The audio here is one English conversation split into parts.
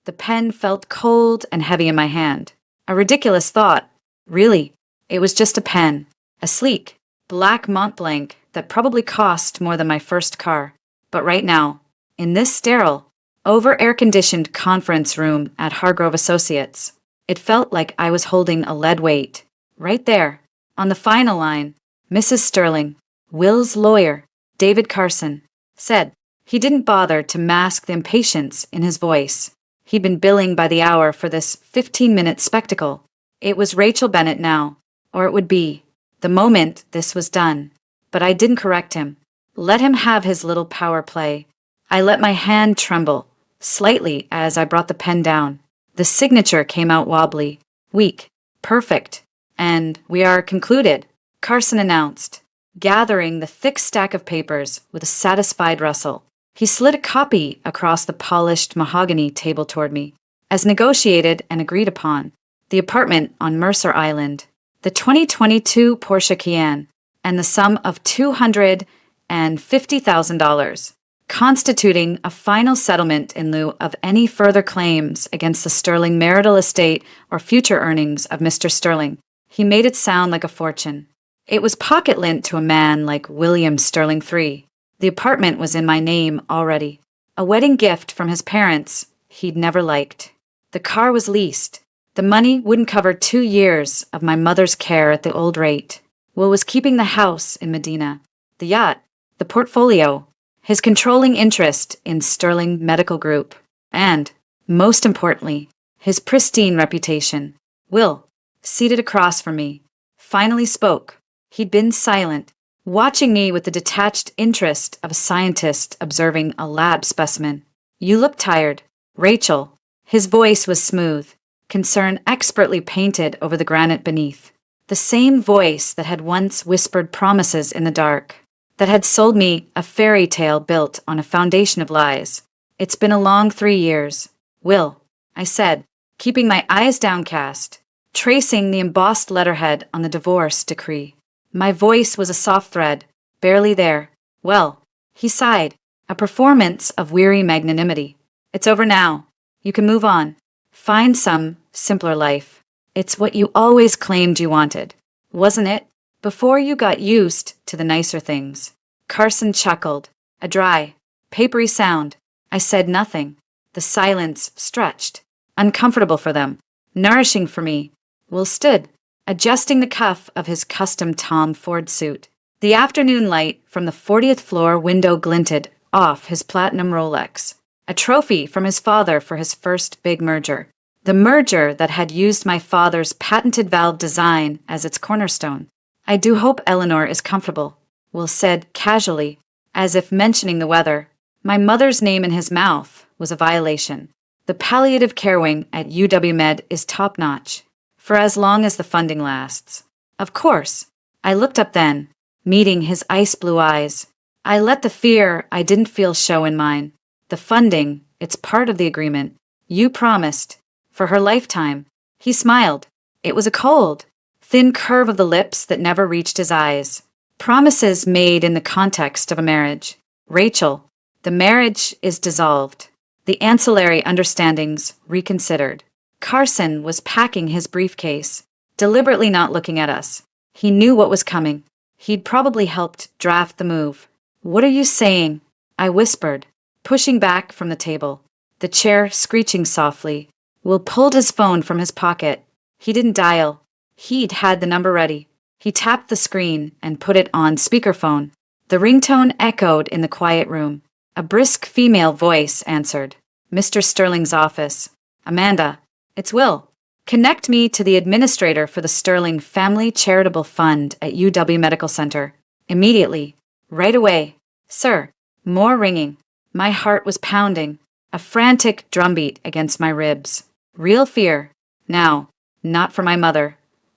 The pen felt cold and heavy in my hand. A ridiculous thought. Really, it was just a pen. A sleek, black Mont Blanc that probably cost more than my first car. But right now, in this sterile, over-air-conditioned conference room at Hargrove Associates, it felt like I was holding a lead weight. Right there, on the final line, Mrs. Sterling, Will's lawyer, David Carson, said. He didn't bother to mask the impatience in his voice. He'd been billing by the hour for this 15-minute spectacle. It was Rachel Bennett now, or it would be, the moment this was done. But I didn't correct him. Let him have his little power play. I let my hand tremble, slightly as I brought the pen down. The signature came out wobbly, weak, perfect. And we are concluded, Carson announced, gathering the thick stack of papers with a satisfied rustle. He slid a copy across the polished mahogany table toward me. As negotiated and agreed upon, the apartment on Mercer Island, the 2022 Porsche Cayenne, and the sum of $250,000, constituting a final settlement in lieu of any further claims against the Sterling marital estate or future earnings of Mr. Sterling. He made it sound like a fortune. It was pocket-lint to a man like William Sterling III. The apartment was in my name already. A wedding gift from his parents he'd never liked. The car was leased. The money wouldn't cover 2 years of my mother's care at the old rate. Will was keeping the house in Medina, the yacht, the portfolio, his controlling interest in Sterling Medical Group, and, most importantly, his pristine reputation. Will, seated across from me, finally spoke. He'd been silent, watching me with the detached interest of a scientist observing a lab specimen. You look tired, Rachel. His voice was smooth, concern expertly painted over the granite beneath. The same voice that had once whispered promises in the dark, that had sold me a fairy tale built on a foundation of lies. It's been a long 3 years. Will, I said, keeping my eyes downcast, tracing the embossed letterhead on the divorce decree. My voice was a soft thread, barely there. Well, he sighed, a performance of weary magnanimity. It's over now. You can move on. Find some simpler life. It's what you always claimed you wanted, wasn't it? Before you got used to the nicer things. Carson chuckled, a dry, papery sound. I said nothing. The silence stretched, uncomfortable for them, nourishing for me. Will stood, adjusting the cuff of his custom Tom Ford suit. The afternoon light from the 40th floor window glinted off his platinum Rolex, a trophy from his father for his first big merger. The merger that had used my father's patented valve design as its cornerstone. I do hope Eleanor is comfortable, Will said casually, as if mentioning the weather. My mother's name in his mouth was a violation. The palliative care wing at UW-Med is top-notch, for as long as the funding lasts. Of course. I looked up then, meeting his ice-blue eyes. I let the fear I didn't feel show in mine. The funding, it's part of the agreement. You promised. For her lifetime. He smiled. It was a cold, thin curve of the lips that never reached his eyes. Promises made in the context of a marriage. Rachel, the marriage is dissolved. The ancillary understandings reconsidered. Carson was packing his briefcase, deliberately not looking at us. He knew what was coming. He'd probably helped draft the move. What are you saying? I whispered, pushing back from the table, the chair screeching softly. Will pulled his phone from his pocket. He didn't dial. He'd had the number ready. He tapped the screen and put it on speakerphone. The ringtone echoed in the quiet room. A brisk female voice answered. Mr. Sterling's office. Amanda, it's Will. Connect me to the administrator for the Sterling Family Charitable Fund at UW Medical Center. Immediately. Right away. Sir. More ringing. My heart was pounding. A frantic drumbeat against my ribs. Real fear. Now, not for my mother.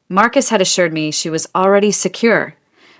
Marcus had assured me she was already secure,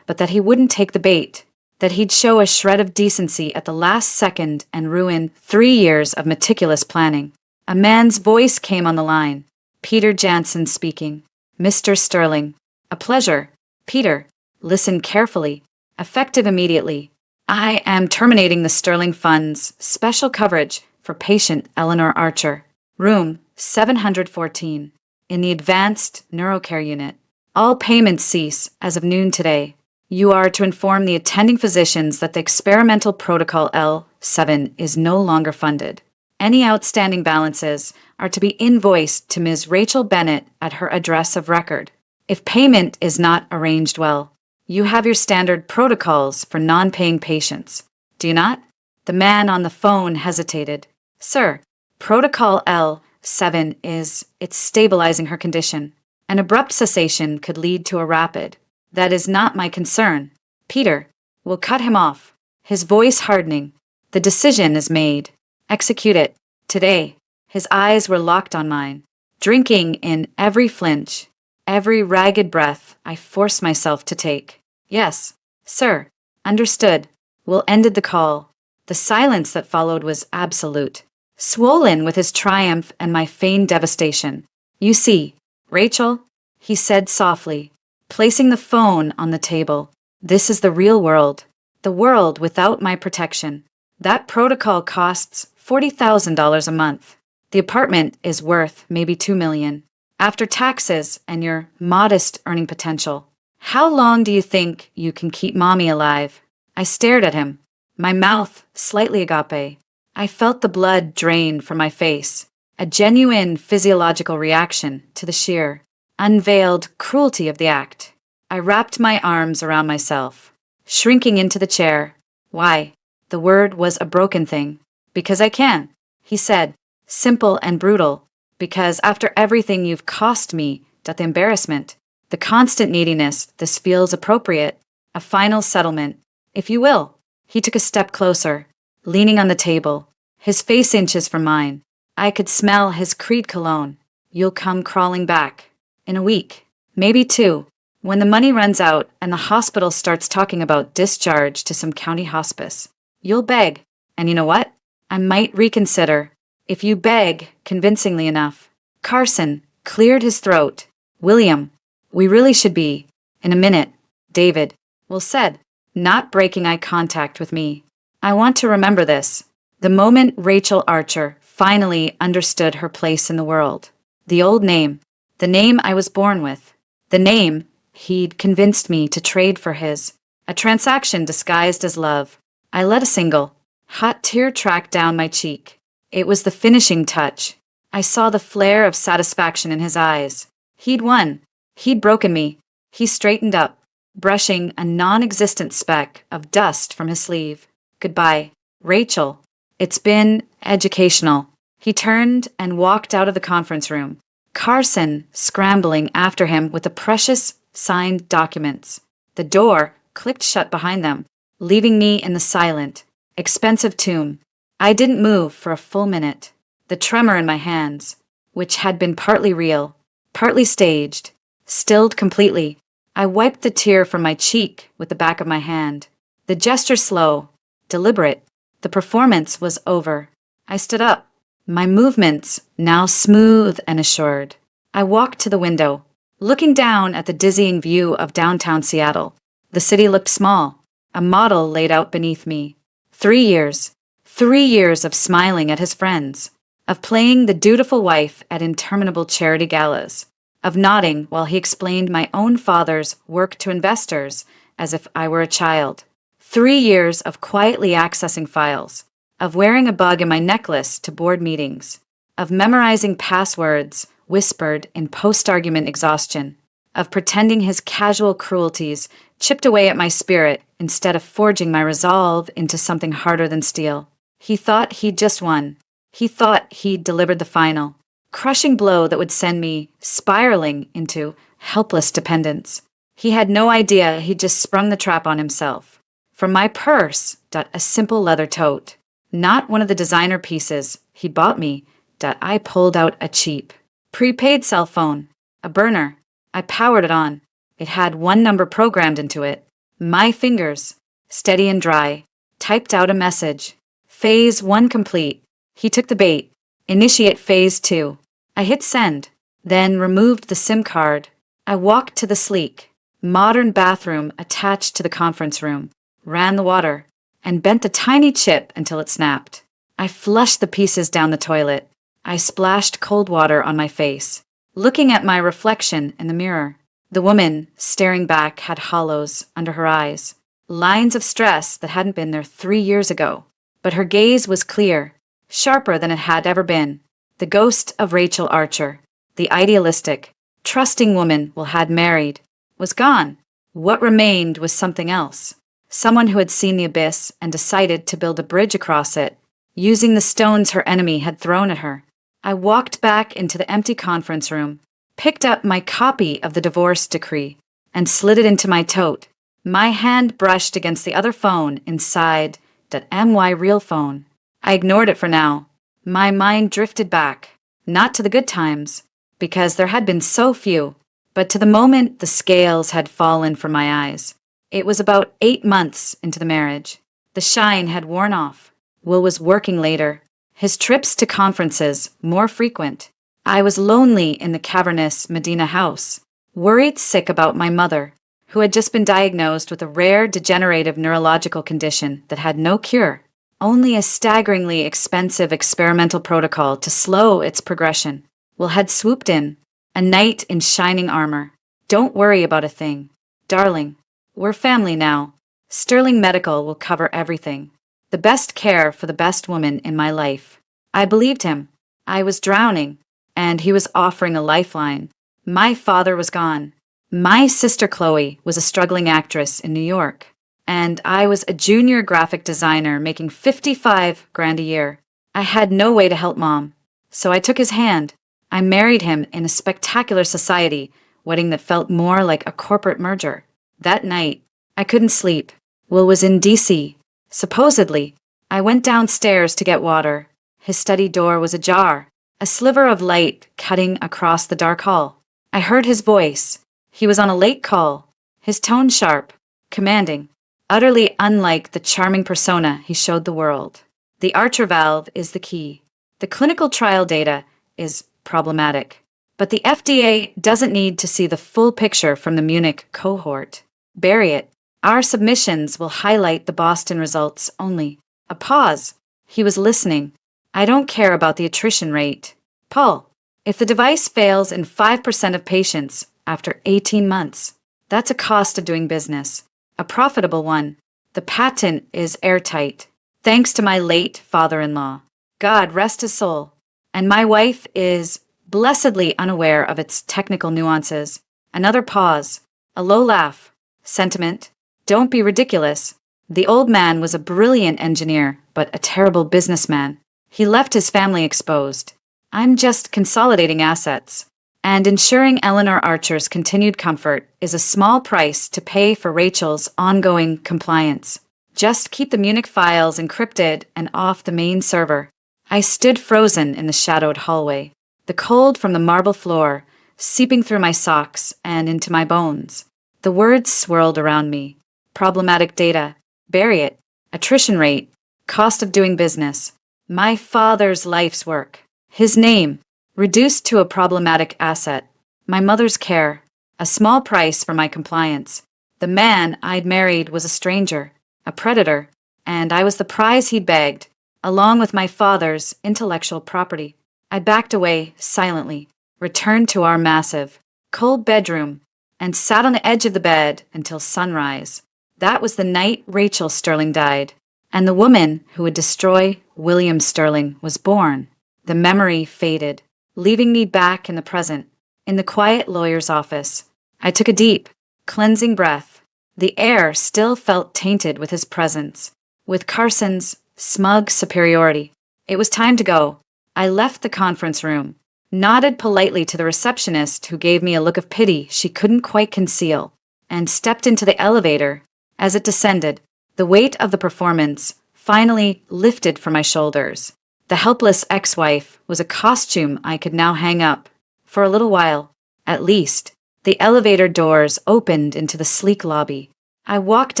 but that he wouldn't take the bait, that he'd show a shred of decency at the last second and ruin 3 years of meticulous planning. A man's voice came on the line. Peter Jansen speaking. Mr. Sterling. A pleasure. Peter. Listen carefully. Effective immediately. I am terminating the Sterling Fund's special coverage for patient Eleanor Archer. Room 714. In the Advanced Neurocare Unit. All payments cease as of noon today. You are to inform the attending physicians that the experimental protocol L7 is no longer funded. Any outstanding balances are to be invoiced to Ms. Rachel Bennett at her address of record. If payment is not arranged well, you have your standard protocols for non-paying patients. Do you not? The man on the phone hesitated. Sir, Protocol L7 it's stabilizing her condition. An abrupt cessation could lead to a rapid. That is not my concern. Peter, we'll cut him off. His voice hardening. The decision is made. Execute it. Today. His eyes were locked on mine, drinking in every flinch, every ragged breath I forced myself to take. Yes, sir. Understood. Will ended the call. The silence that followed was absolute, swollen with his triumph and my feigned devastation. You see, Rachel, he said softly, placing the phone on the table. This is the real world. The world without my protection. That protocol costs $40,000 a month. The apartment is worth maybe $2 million. After taxes and your modest earning potential. How long do you think you can keep mommy alive? I stared at him, my mouth slightly agape. I felt the blood drain from my face, a genuine physiological reaction to the sheer, unveiled cruelty of the act. I wrapped my arms around myself, shrinking into the chair. Why? The word was a broken thing. Because I can, he said, simple and brutal. Because after everything you've cost me, the embarrassment, the constant neediness, this feels appropriate. A final settlement, if you will. He took a step closer, leaning on the table, his face inches from mine. I could smell his Creed cologne. You'll come crawling back. In a week, maybe 2, when the money runs out and the hospital starts talking about discharge to some county hospice. You'll beg, and you know what? I might reconsider. If you beg convincingly enough. Carson cleared his throat. William, we really should be. In a minute, David, Will said, not breaking eye contact with me. I want to remember this. The moment Rachel Archer finally understood her place in the world. The old name. The name I was born with. The name he'd convinced me to trade for his. A transaction disguised as love. I let a single, hot tear track down my cheek. It was the finishing touch. I saw the flare of satisfaction in his eyes. He'd won. He'd broken me. He straightened up, brushing a non-existent speck of dust from his sleeve. Goodbye, Rachel. It's been educational. He turned and walked out of the conference room, Carson scrambling after him with the precious signed documents. The door clicked shut behind them, leaving me in the silent, expensive tomb. I didn't move for a full minute. The tremor in my hands, which had been partly real, partly staged, stilled completely. I wiped the tear from my cheek with the back of my hand. The gesture slow, deliberate. The performance was over. I stood up, my movements now smooth and assured. I walked to the window, looking down at the dizzying view of downtown Seattle. The city looked small, a model laid out beneath me. 3 years. 3 years of smiling at his friends, of playing the dutiful wife at interminable charity galas, of nodding while he explained my own father's work to investors as if I were a child. 3 years of quietly accessing files, of wearing a bug in my necklace to board meetings, of memorizing passwords whispered in post-argument exhaustion, of pretending his casual cruelties chipped away at my spirit instead of forging my resolve into something harder than steel. He thought he'd just won. He thought he'd delivered the final, crushing blow that would send me spiraling into helpless dependence. He had no idea he'd just sprung the trap on himself. From my purse, a simple leather tote, not one of the designer pieces he bought me, I pulled out a cheap, prepaid cell phone, a burner. I powered it on. It had one number programmed into it. My fingers, steady and dry, typed out a message. Phase 1 complete. He took the bait. Initiate Phase 2. I hit send, then removed the SIM card. I walked to the sleek, modern bathroom attached to the conference room, ran the water, and bent the tiny chip until it snapped. I flushed the pieces down the toilet. I splashed cold water on my face, looking at my reflection in the mirror. The woman, staring back, had hollows under her eyes, lines of stress that hadn't been there 3 years ago. But her gaze was clear, sharper than it had ever been. The ghost of Rachel Archer, the idealistic, trusting woman Will had married, was gone. What remained was something else. Someone who had seen the abyss and decided to build a bridge across it, using the stones her enemy had thrown at her. I walked back into the empty conference room, picked up my copy of the divorce decree, and slid it into my tote. My hand brushed against the other phone inside that MY real phone. I ignored it for now. My mind drifted back, not to the good times, because there had been so few, but to the moment the scales had fallen from my eyes. It was about 8 months into the marriage. The shine had worn off. Will was working later, his trips to conferences more frequent. I was lonely in the cavernous Medina house, worried sick about my mother, who had just been diagnosed with a rare degenerative neurological condition that had no cure, only a staggeringly expensive experimental protocol to slow its progression. Will had swooped in, a knight in shining armor. Don't worry about a thing. Darling, we're family now. Sterling Medical will cover everything. The best care for the best woman in my life. I believed him. I was drowning, and he was offering a lifeline. My father was gone. My sister Chloe was a struggling actress in New York, and I was a junior graphic designer making 55 grand a year. I had no way to help Mom, so I took his hand. I married him in a spectacular society wedding that felt more like a corporate merger. That night, I couldn't sleep. Will was in D.C., supposedly. I went downstairs to get water. His study door was ajar, a sliver of light cutting across the dark hall. I heard his voice. He was on a late call, his tone sharp, commanding, utterly unlike the charming persona he showed the world. The Archer valve is the key. The clinical trial data is problematic, but the FDA doesn't need to see the full picture from the Munich cohort. Bury it. Our submissions will highlight the Boston results only. A pause. He was listening. I don't care about the attrition rate. Paul, if the device fails in 5% of patients after 18 months, that's a cost of doing business. A profitable one. The patent is airtight, thanks to my late father-in-law. God rest his soul. And my wife is blessedly unaware of its technical nuances. Another pause. A low laugh. Sentiment. Don't be ridiculous. The old man was a brilliant engineer, but a terrible businessman. He left his family exposed. I'm just consolidating assets. And ensuring Eleanor Archer's continued comfort is a small price to pay for Rachel's ongoing compliance. Just keep the Munich files encrypted and off the main server. I stood frozen in the shadowed hallway, the cold from the marble floor seeping through my socks and into my bones. The words swirled around me. Problematic data. Bury it. Attrition rate. Cost of doing business. My father's life's work. His name. Reduced to a problematic asset. My mother's care. A small price for my compliance. The man I'd married was a stranger, a predator, and I was the prize he'd begged, along with my father's intellectual property. I backed away silently, returned to our massive, cold bedroom, and sat on the edge of the bed until sunrise. That was the night Rachel Sterling died, and the woman who would destroy William Sterling was born. The memory faded, leaving me back in the present, in the quiet lawyer's office. I took a deep, cleansing breath. The air still felt tainted with his presence, with Carson's smug superiority. It was time to go. I left the conference room, nodded politely to the receptionist who gave me a look of pity she couldn't quite conceal, and stepped into the elevator. As it descended, the weight of the performance finally lifted from my shoulders. The helpless ex-wife was a costume I could now hang up, for a little while, at least. The elevator doors opened into the sleek lobby. I walked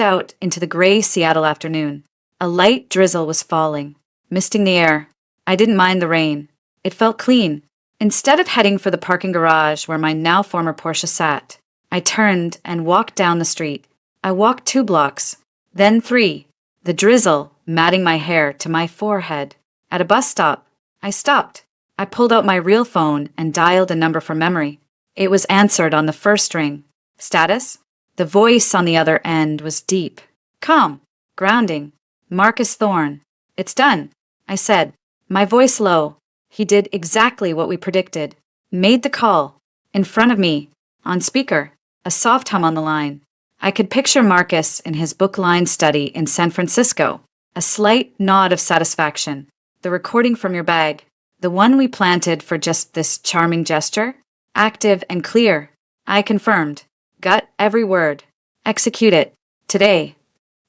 out into the gray Seattle afternoon. A light drizzle was falling, misting the air. I didn't mind the rain. It felt clean. Instead of heading for the parking garage where my now former Porsche sat, I turned and walked down the street. I walked 2 blocks, then 3, the drizzle matting my hair to my forehead. At a bus stop, I stopped. I pulled out my real phone and dialed a number from memory. It was answered on the first ring. Status? The voice on the other end was deep, calm, grounding. Marcus Thorne. It's done, I said, my voice low. He did exactly what we predicted. Made the call. In front of me, on speaker, a soft hum on the line. I could picture Marcus in his book-lined study in San Francisco. A slight nod of satisfaction. The recording from your bag. The one we planted for just this charming gesture? Active and clear. I confirmed. Got every word. Execute it. Today.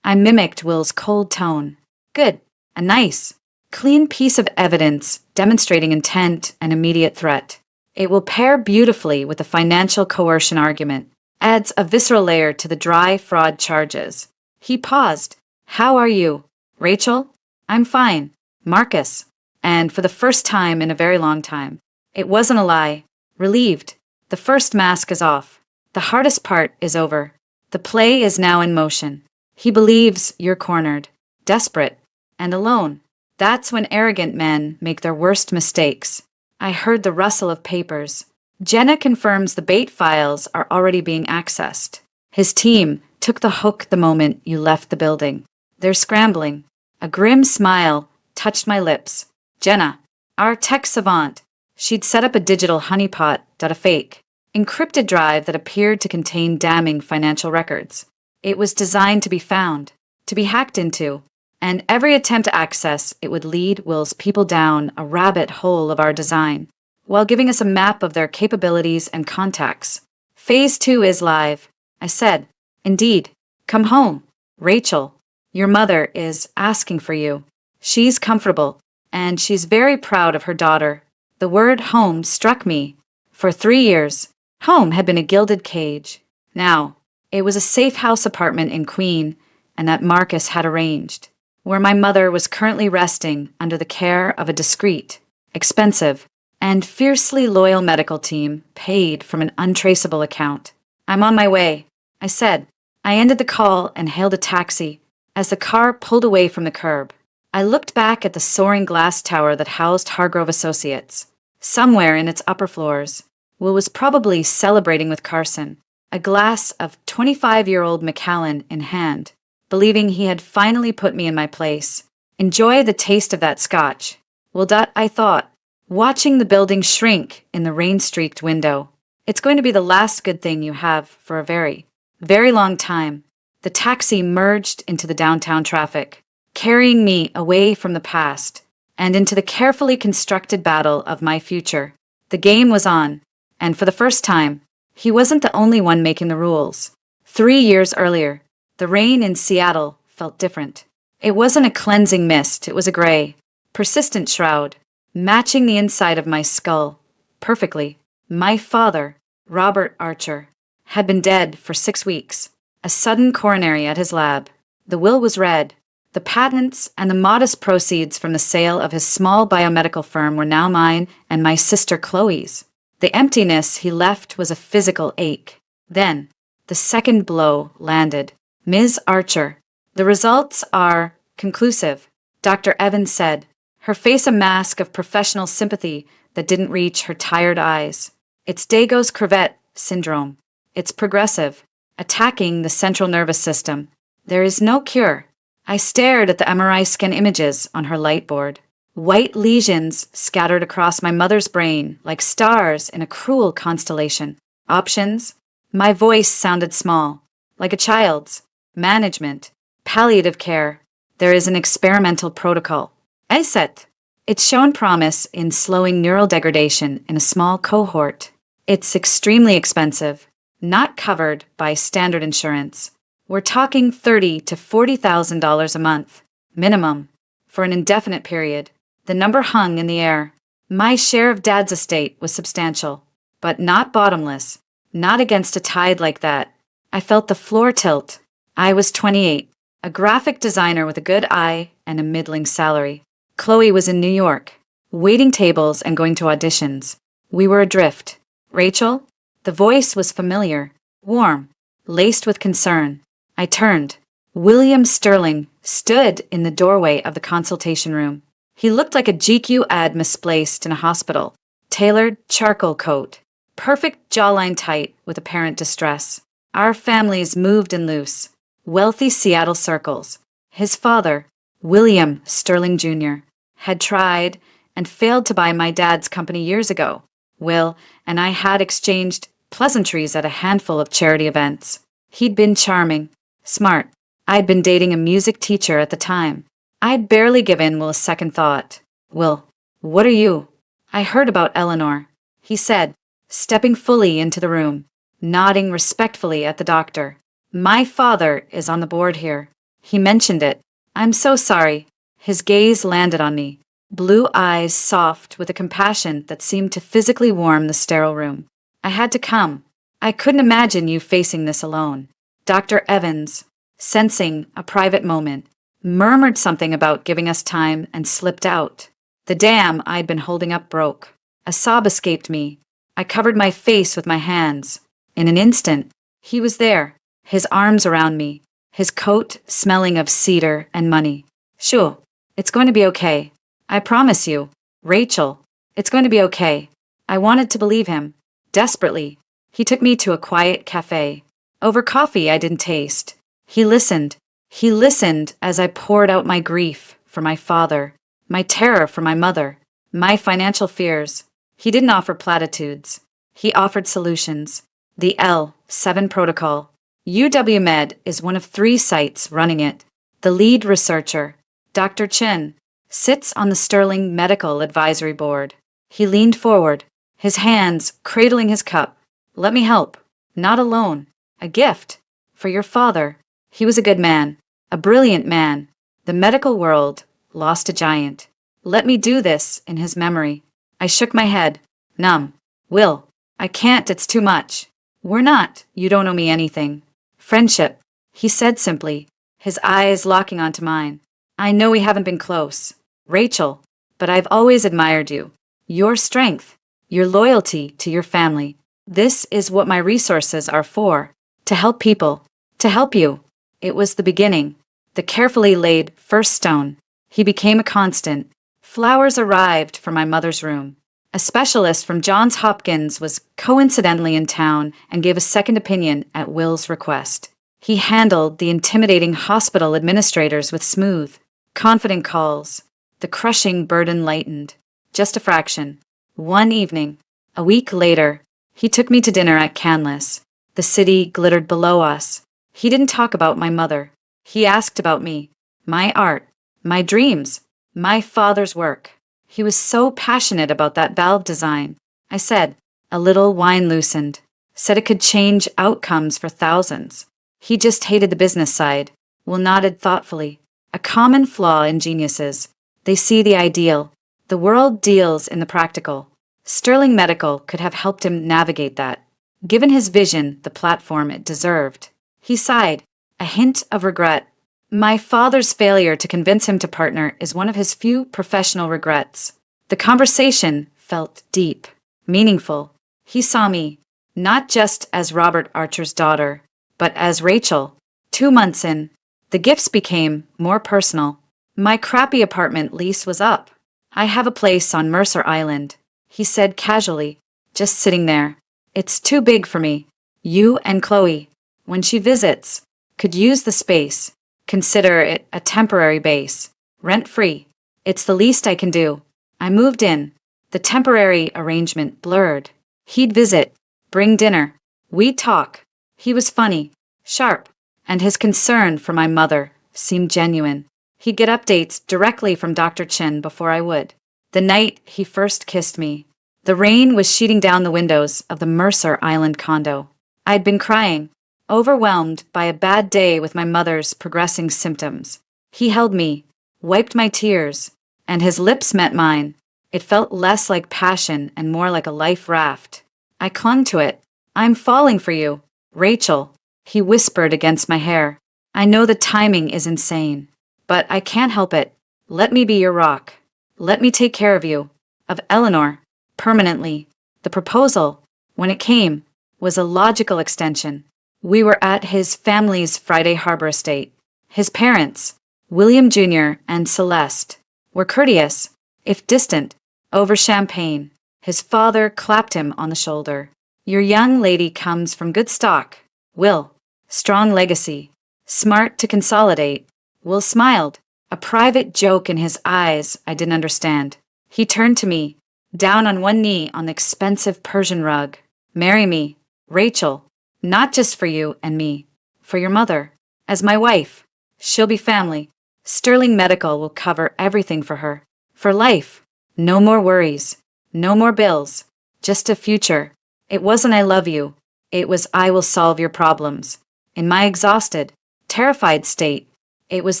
I mimicked Will's cold tone. Good. A nice, clean piece of evidence demonstrating intent and immediate threat. It will pair beautifully with the financial coercion argument. Adds a visceral layer to the dry fraud charges. He paused. How are you? Rachel? I'm fine. Marcus. And for the first time in a very long time. It wasn't a lie. Relieved. The first mask is off. The hardest part is over. The play is now in motion. He believes you're cornered, desperate, and alone. That's when arrogant men make their worst mistakes. I heard the rustle of papers. Jenna confirms the bait files are already being accessed. His team took the hook the moment you left the building. They're scrambling. A grim smile touched my lips. Jenna, our tech savant. She'd set up a digital honeypot, a fake, encrypted drive that appeared to contain damning financial records. It was designed to be found, to be hacked into, and every attempt to access it would lead Will's people down a rabbit hole of our design, while giving us a map of their capabilities and contacts. Phase 2 is live, I said. Indeed. Come home. Rachel, your mother is asking for you. She's comfortable, and she's very proud of her daughter. The word home struck me. For 3 years, home had been a gilded cage. Now, it was a safe house apartment in Queen, and that Marcus had arranged, where my mother was currently resting under the care of a discreet, expensive, and fiercely loyal medical team paid from an untraceable account. I'm on my way, I said. I ended the call and hailed a taxi as the car pulled away from the curb. I looked back at the soaring glass tower that housed Hargrove Associates. Somewhere in its upper floors, Will was probably celebrating with Carson, a glass of 25-year-old Macallan in hand, believing he had finally put me in my place. Enjoy the taste of that scotch. Well, I thought, watching the building shrink in the rain-streaked window. It's going to be the last good thing you have for a very, very long time. The taxi merged into the downtown traffic, carrying me away from the past and into the carefully constructed battle of my future. The game was on, and for the first time, he wasn't the only one making the rules. 3 years earlier, the rain in Seattle felt different. It wasn't a cleansing mist, it was a gray, persistent shroud, matching the inside of my skull perfectly. My father, Robert Archer, had been dead for 6 weeks. A sudden coronary at his lab. The will was read. The patents and the modest proceeds from the sale of his small biomedical firm were now mine and my sister Chloe's. The emptiness he left was a physical ache. Then, the second blow landed. Ms. Archer. The results are conclusive, Dr. Evans said, her face a mask of professional sympathy that didn't reach her tired eyes. It's Degas-Crevette syndrome. It's progressive, attacking the central nervous system. There is no cure. I stared at the MRI scan images on her light board. White lesions scattered across my mother's brain like stars in a cruel constellation. Options? My voice sounded small, like a child's. Management. Palliative care. There is an experimental protocol. ESET. It's shown promise in slowing neural degradation in a small cohort. It's extremely expensive, not covered by standard insurance. We're talking $30,000 to $40,000 a month, minimum, for an indefinite period. The number hung in the air. My share of Dad's estate was substantial, but not bottomless, not against a tide like that. I felt the floor tilt. I was 28, a graphic designer with a good eye and a middling salary. Chloe was in New York, waiting tables and going to auditions. We were adrift. Rachel? The voice was familiar, warm, laced with concern. I turned. William Sterling stood in the doorway of the consultation room. He looked like a GQ ad misplaced in a hospital. Tailored charcoal coat. Perfect jawline tight with apparent distress. Our families moved in loose. Wealthy Seattle circles. His father, William Sterling Jr., had tried and failed to buy my dad's company years ago. Will and I had exchanged pleasantries at a handful of charity events. He'd been charming, smart. I'd been dating a music teacher at the time. I'd barely given Will a second thought. Will, what are you? I heard about Eleanor, he said, stepping fully into the room, nodding respectfully at the doctor. My father is on the board here. He mentioned it. I'm so sorry. His gaze landed on me, blue eyes soft with a compassion that seemed to physically warm the sterile room. I had to come. I couldn't imagine you facing this alone. Dr. Evans, sensing a private moment, murmured something about giving us time and slipped out. The dam I'd been holding up broke. A sob escaped me. I covered my face with my hands. In an instant, he was there, his arms around me, his coat smelling of cedar and money. Sure, it's going to be okay. I promise you, Rachel, it's going to be okay. I wanted to believe him, desperately. He took me to a quiet cafe. Over coffee I didn't taste. He listened. He listened as I poured out my grief for my father, my terror for my mother, my financial fears. He didn't offer platitudes. He offered solutions. The L7 protocol. UW Med is one of 3 sites running it. The lead researcher, Dr. Chin, sits on the Sterling Medical Advisory Board. He leaned forward, his hands cradling his cup. Let me help. Not alone. A gift. For your father. He was a good man. A brilliant man. The medical world lost a giant. Let me do this in his memory. I shook my head, numb. Will, I can't, it's too much. We're not. You don't owe me anything. Friendship, he said simply, his eyes locking onto mine. I know we haven't been close, Rachel, but I've always admired you. Your strength, your loyalty to your family. This is what my resources are for, to help people, to help you. It was the beginning, the carefully laid first stone. He became a constant. Flowers arrived from my mother's room. A specialist from Johns Hopkins was coincidentally in town and gave a second opinion at Will's request. He handled the intimidating hospital administrators with smooth, confident calls. The crushing burden lightened. Just a fraction. One evening, a week later, he took me to dinner at Canlis. The city glittered below us. He didn't talk about my mother. He asked about me, my art, my dreams, my father's work. He was so passionate about that valve design. I said, a little wine loosened, said it could change outcomes for thousands. He just hated the business side. Will nodded thoughtfully. A common flaw in geniuses. They see the ideal. The world deals in the practical. Sterling Medical could have helped him navigate that. Given his vision the platform it deserved. He sighed, a hint of regret. My father's failure to convince him to partner is one of his few professional regrets. The conversation felt deep, meaningful. He saw me, not just as Robert Archer's daughter, but as Rachel. 2 months in, the gifts became more personal. My crappy apartment lease was up. I have a place on Mercer Island, he said casually, just sitting there. It's too big for me. You and Chloe, when she visits, could use the space. Consider it a temporary base, rent-free. It's the least I can do. I moved in. The temporary arrangement blurred. He'd visit, bring dinner. We'd talk. He was funny, sharp, and his concern for my mother seemed genuine. He'd get updates directly from Dr. Chin before I would. The night he first kissed me, the rain was sheeting down the windows of the Mercer Island condo. I'd been crying, overwhelmed by a bad day with my mother's progressing symptoms. He held me, wiped my tears, and his lips met mine. It felt less like passion and more like a life raft. I clung to it. I'm falling for you, Rachel, he whispered against my hair. I know the timing is insane, but I can't help it. Let me be your rock. Let me take care of you, of Eleanor, permanently. The proposal, when it came, was a logical extension. We were at his family's Friday Harbor estate. His parents, William Jr. and Celeste, were courteous, if distant, over champagne. His father clapped him on the shoulder. Your young lady comes from good stock. Will. Strong legacy. Smart to consolidate. Will smiled, a private joke in his eyes I didn't understand. He turned to me, down on one knee on the expensive Persian rug. Marry me, Rachel, not just for you and me, for your mother, as my wife. She'll be family. Sterling Medical will cover everything for her. For life. No more worries. No more bills. Just a future. It wasn't I love you. It was I will solve your problems. In my exhausted, terrified state, it was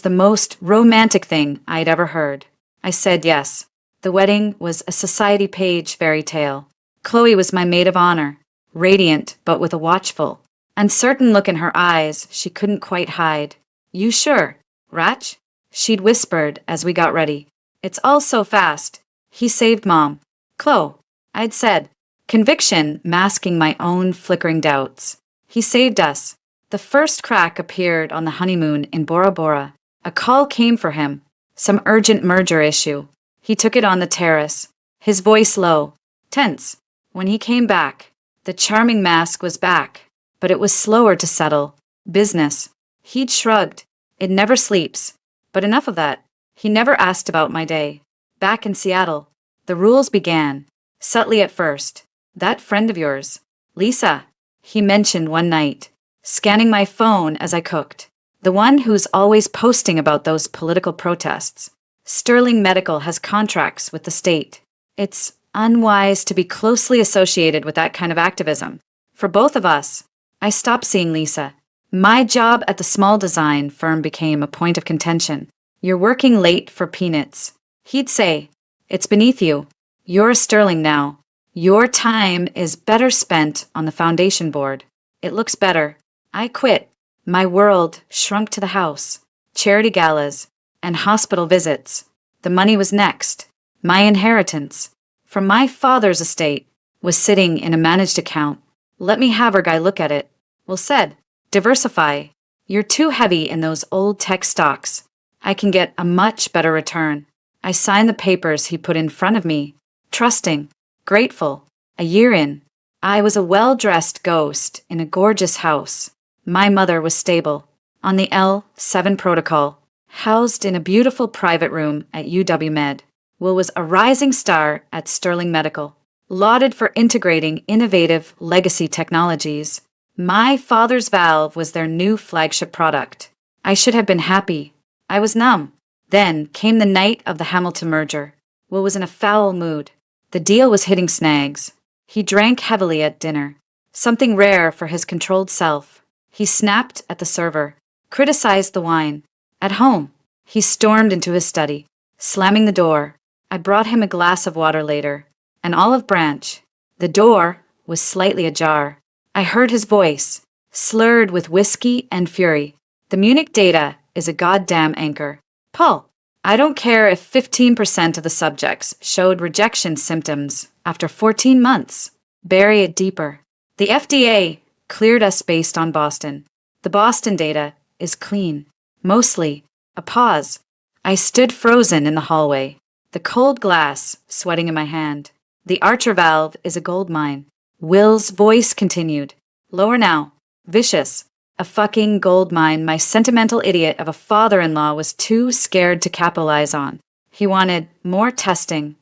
the most romantic thing I'd ever heard. I said yes. The wedding was a society page fairy tale. Chloe was my maid of honor, radiant but with a watchful, uncertain look in her eyes she couldn't quite hide. You sure, Ratch? She'd whispered as we got ready. It's all so fast. He saved Mom. Chloe, I'd said, conviction masking my own flickering doubts. He saved us. The first crack appeared on the honeymoon in Bora Bora. A call came for him. Some urgent merger issue. He took it on the terrace, his voice low, tense. When he came back, the charming mask was back, but it was slower to settle. Business. He'd shrugged. It never sleeps. But enough of that. He never asked about my day. Back in Seattle, the rules began, subtly at first. That friend of yours, Lisa, he mentioned one night, scanning my phone as I cooked. The one who's always posting about those political protests. Sterling Medical has contracts with the state. It's unwise to be closely associated with that kind of activism. For both of us, I stopped seeing Lisa. My job at the small design firm became a point of contention. You're working late for peanuts. He'd say, it's beneath you. You're a Sterling now. Your time is better spent on the foundation board. It looks better. I quit. My world shrunk to the house, charity galas, and hospital visits. The money was next. My inheritance, from my father's estate, was sitting in a managed account. Let me have our guy look at it. Will said, diversify. You're too heavy in those old tech stocks. I can get a much better return. I signed the papers he put in front of me, trusting, grateful. A year in, I was a well-dressed ghost in a gorgeous house. My mother was stable, on the L7 protocol, housed in a beautiful private room at UW-Med. Will was a rising star at Sterling Medical, lauded for integrating innovative legacy technologies. My father's valve was their new flagship product. I should have been happy. I was numb. Then came the night of the Hamilton merger. Will was in a foul mood. The deal was hitting snags. He drank heavily at dinner, something rare for his controlled self. He snapped at the server, criticized the wine. At home, he stormed into his study, slamming the door. I brought him a glass of water later, an olive branch. The door was slightly ajar. I heard his voice, slurred with whiskey and fury. The Munich data is a goddamn anchor. Paul, I don't care if 15% of the subjects showed rejection symptoms after 14 months. Bury it deeper. The FDA cleared us based on Boston. The Boston data is clean. Mostly. A pause. I stood frozen in the hallway, the cold glass sweating in my hand. The Archer valve is a gold mine. Will's voice continued. Lower now. Vicious. A fucking gold mine my sentimental idiot of a father-in-law was too scared to capitalize on. He wanted more testing.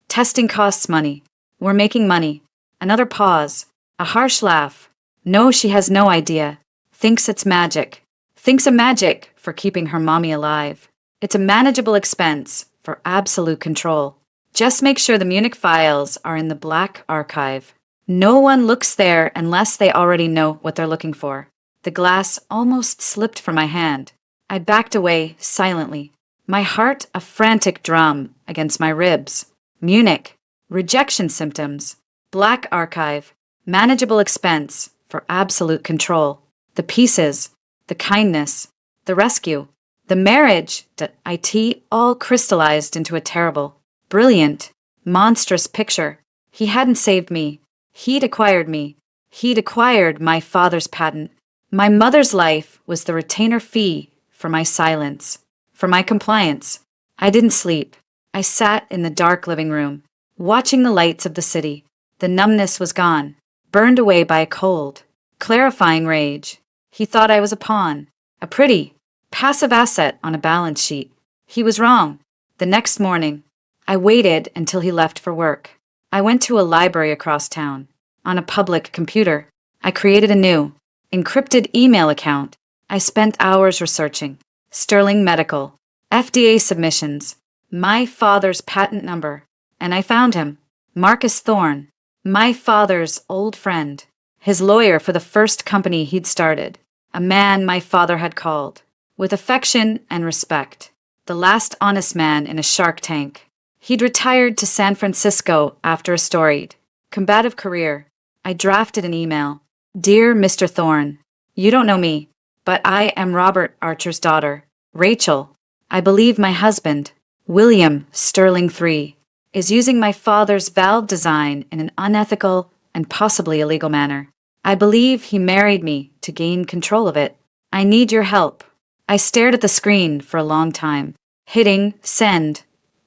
Testing costs money. We're making money. Another pause. A harsh laugh. No, she has no idea. Thinks it's magic. Thinks a magic for keeping her mommy alive. It's a manageable expense for absolute control. Just make sure the Munich files are in the black archive. No one looks there unless they already know what they're looking for. The glass almost slipped from my hand. I backed away silently, my heart a frantic drum against my ribs. Munich. Rejection symptoms. Black archive. Manageable expense for absolute control. The pieces. The kindness. The rescue. The marriage that IT all crystallized into a terrible, brilliant, monstrous picture. He hadn't saved me. He'd acquired me. He'd acquired my father's patent. My mother's life was the retainer fee for my silence, for my compliance. I didn't sleep. I sat in the dark living room, watching the lights of the city. The numbness was gone, burned away by a cold, clarifying rage. He thought I was a pawn, a pretty, passive asset on a balance sheet. He was wrong. The next morning, I waited until he left for work. I went to a library across town. On a public computer, I created a new, encrypted email account. I spent hours researching Sterling Medical, FDA submissions, my father's patent number, and I found him, Marcus Thorne, my father's old friend, his lawyer for the first company he'd started, a man my father had called, with affection and respect, the last honest man in a Shark Tank. He'd retired to San Francisco after a storied, combative career. I drafted an email. Dear Mr. Thorne, you don't know me, but I am Robert Archer's daughter, Rachel. I believe my husband, William Sterling III, is using my father's valve design in an unethical and possibly illegal manner. I believe he married me to gain control of it. I need your help. I stared at the screen for a long time. Hitting send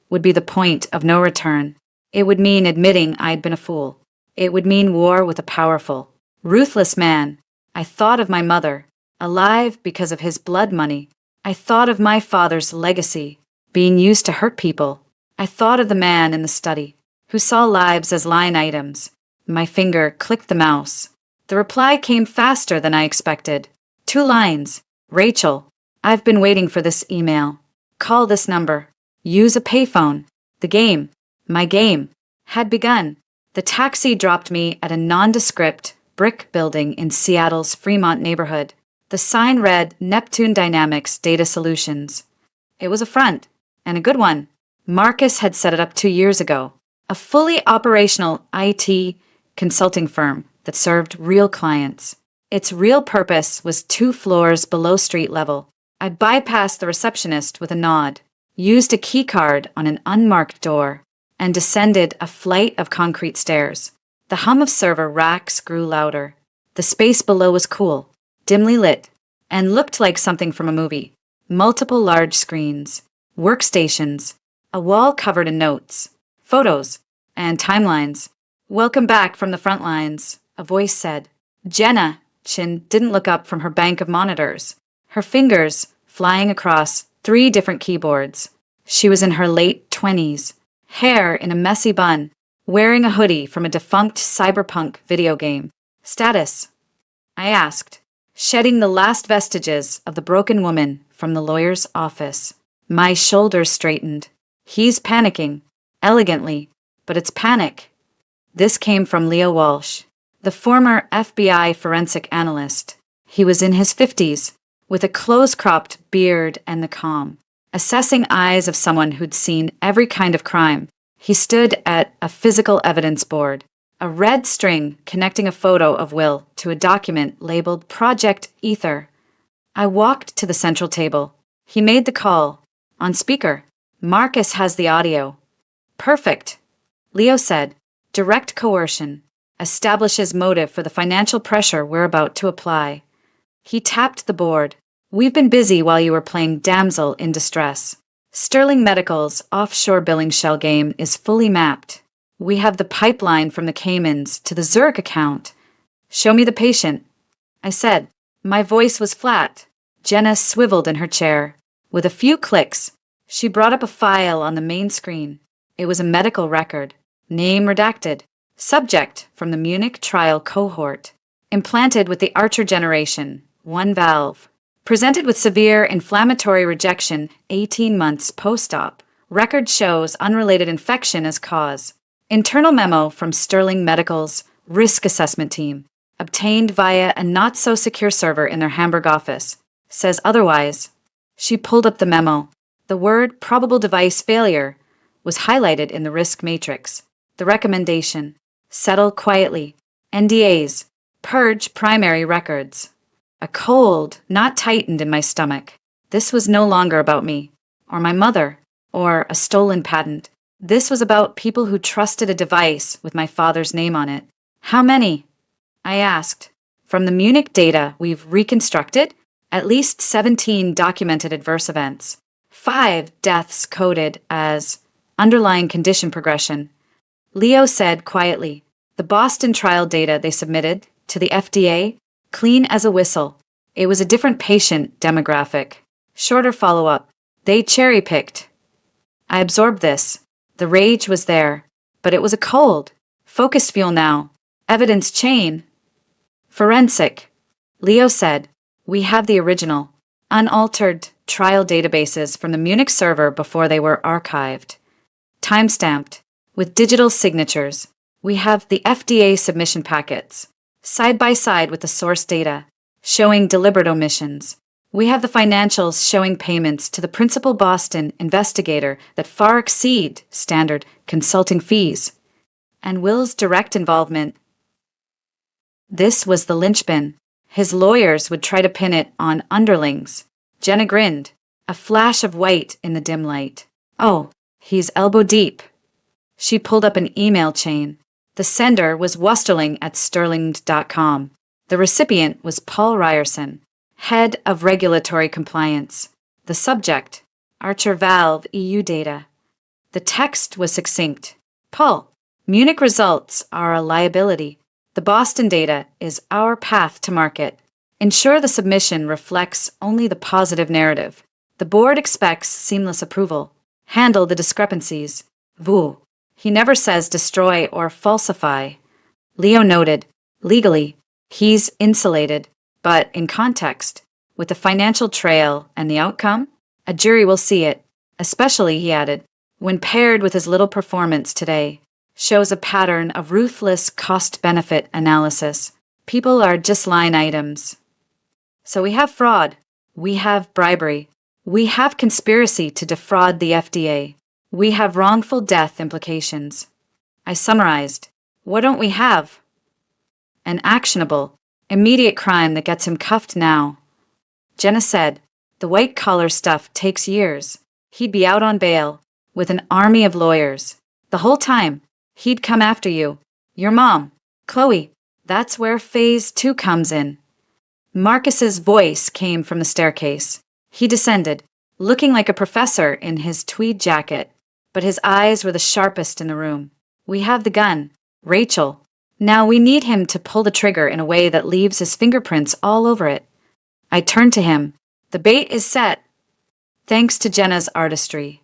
would be the point of no return. It would mean admitting I'd been a fool. It would mean war with a powerful, ruthless man. I thought of my mother, alive because of his blood money. I thought of my father's legacy, being used to hurt people. I thought of the man in the study, who saw lives as line items. My finger clicked the mouse. The reply came faster than I expected. 2 lines. Rachel, I've been waiting for this email. Call this number. Use a payphone. The game, my game, had begun. The taxi dropped me at a nondescript brick building in Seattle's Fremont neighborhood. The sign read Neptune Dynamics Data Solutions. It was a front, and a good one. Marcus had set it up 2 years ago. A fully operational IT consulting firm that served real clients. Its real purpose was 2 floors below street level. I bypassed the receptionist with a nod, used a key card on an unmarked door, and descended a flight of concrete stairs. The hum of server racks grew louder. The space below was cool, dimly lit, and looked like something from a movie. Multiple large screens, workstations, a wall covered in notes, photos, and timelines. Welcome back from the front lines, a voice said. Jenna Chin didn't look up from her bank of monitors, her fingers flying across 3 different keyboards. She was in her late 20s, hair in a messy bun, wearing a hoodie from a defunct cyberpunk video game. Status? I asked, shedding the last vestiges of the broken woman from the lawyer's office. My shoulders straightened. He's panicking, elegantly, but it's panic. This came from Leo Walsh, the former FBI forensic analyst. He was in his 50s, with a close-cropped beard and the calm, assessing eyes of someone who'd seen every kind of crime. He stood at a physical evidence board, a red string connecting a photo of Will to a document labeled Project Ether. I walked to the central table. He made the call. On speaker. Marcus has the audio. Perfect. Leo said, direct coercion. Establishes motive for the financial pressure we're about to apply. He tapped the board. We've been busy while you were playing damsel in distress. Sterling Medical's offshore billing shell game is fully mapped. We have the pipeline from the Caymans to the Zurich account. Show me the patient. I said. My voice was flat. Jenna swiveled in her chair. With a few clicks, she brought up a file on the main screen. It was a medical record. Name redacted. Subject from the Munich trial cohort. Implanted with the Archer generation, 1 valve. Presented with severe inflammatory rejection 18 months post-op. Record shows unrelated infection as cause. Internal memo from Sterling Medical's risk assessment team. Obtained via a not-so-secure server in their Hamburg office. Says otherwise. She pulled up the memo. The word probable device failure was highlighted in the risk matrix. The recommendation. Settle quietly. NDAs. Purge primary records. A cold knot tightened in my stomach. This was no longer about me, or my mother, or a stolen patent. This was about people who trusted a device with my father's name on it. How many? I asked. From the Munich data we've reconstructed, at least 17 documented adverse events. 5 deaths coded as underlying condition progression. Leo said quietly, the Boston trial data they submitted to the FDA, clean as a whistle. It was a different patient demographic. Shorter follow-up. They cherry-picked. I absorbed this. The rage was there, but it was a cold. Focused fuel now. Evidence chain. Forensic. Leo said, we have the original, unaltered trial databases from the Munich server before they were archived. Timestamped, with digital signatures. We have the FDA submission packets, side by side with the source data, showing deliberate omissions. We have the financials showing payments to the principal Boston investigator that far exceed standard consulting fees. And Will's direct involvement. This was the linchpin. His lawyers would try to pin it on underlings. Jenna grinned, a flash of white in the dim light. Oh, he's elbow deep. She pulled up an email chain. The sender was Westerling at sterling.com. The recipient was Paul Ryerson, head of regulatory compliance. The subject, Archer Valve EU data. The text was succinct. Paul, Munich results are a liability. The Boston data is our path to market. Ensure the submission reflects only the positive narrative. The board expects seamless approval. Handle the discrepancies. Vous. He never says destroy or falsify. Leo noted, legally, he's insulated, but in context, with the financial trail and the outcome, a jury will see it, especially, he added, when paired with his little performance today, shows a pattern of ruthless cost-benefit analysis. People are just line items. So we have fraud, we have bribery, we have conspiracy to defraud the FDA, we have wrongful death implications. I summarized, what don't we have? An actionable, immediate crime that gets him cuffed now. Jenna said, the white-collar stuff takes years. He'd be out on bail, with an army of lawyers. The whole time, he'd come after you. Your mom, Chloe. That's where phase 2 comes in. Marcus's voice came from the staircase. He descended, looking like a professor in his tweed jacket, but his eyes were the sharpest in the room. We have the gun, Rachel. Now we need him to pull the trigger in a way that leaves his fingerprints all over it. I turned to him. The bait is set. Thanks to Jenna's artistry.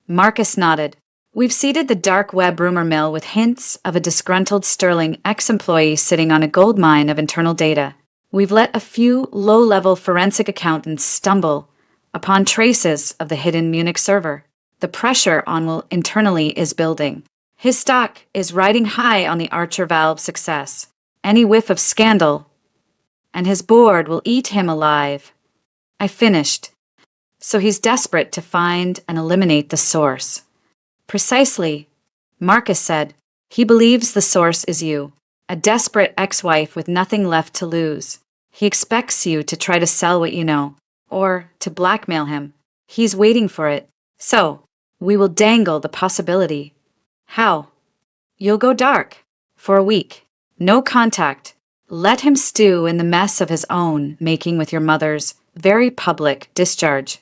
Marcus nodded. We've seeded the dark web rumor mill with hints of a disgruntled Sterling ex-employee sitting on a gold mine of internal data. We've let a few low-level forensic accountants stumble upon traces of the hidden Munich server. The pressure on Will internally is building. His stock is riding high on the Archer Valve success. Any whiff of scandal, and his board will eat him alive. I finished. So he's desperate to find and eliminate the source. Precisely, Marcus said. He believes the source is you, a desperate ex-wife with nothing left to lose. He expects you to try to sell what you know, or to blackmail him. He's waiting for it. So, we will dangle the possibility. How? You'll go dark. For a week. No contact. Let him stew in the mess of his own making with your mother's very public discharge,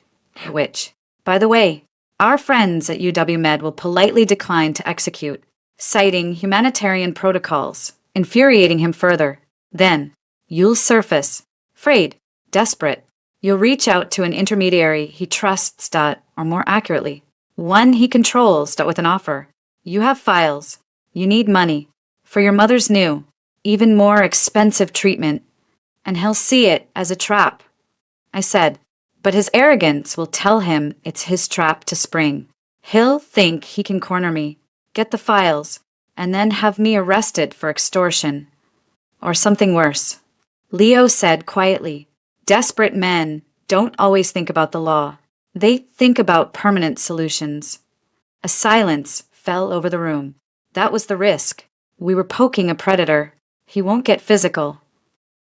which, by the way, our friends at UW-Med will politely decline to execute, citing humanitarian protocols, infuriating him further. Then, you'll surface, frayed, desperate. You'll reach out to an intermediary he trusts, or more accurately, one he controls, with an offer. You have files. You need money. For your mother's new, even more expensive treatment. And he'll see it as a trap. I said, but his arrogance will tell him it's his trap to spring. He'll think he can corner me, get the files, and then have me arrested for extortion. Or something worse. Leo said quietly, desperate men don't always think about the law. They think about permanent solutions. A silence fell over the room. That was the risk. We were poking a predator. He won't get physical.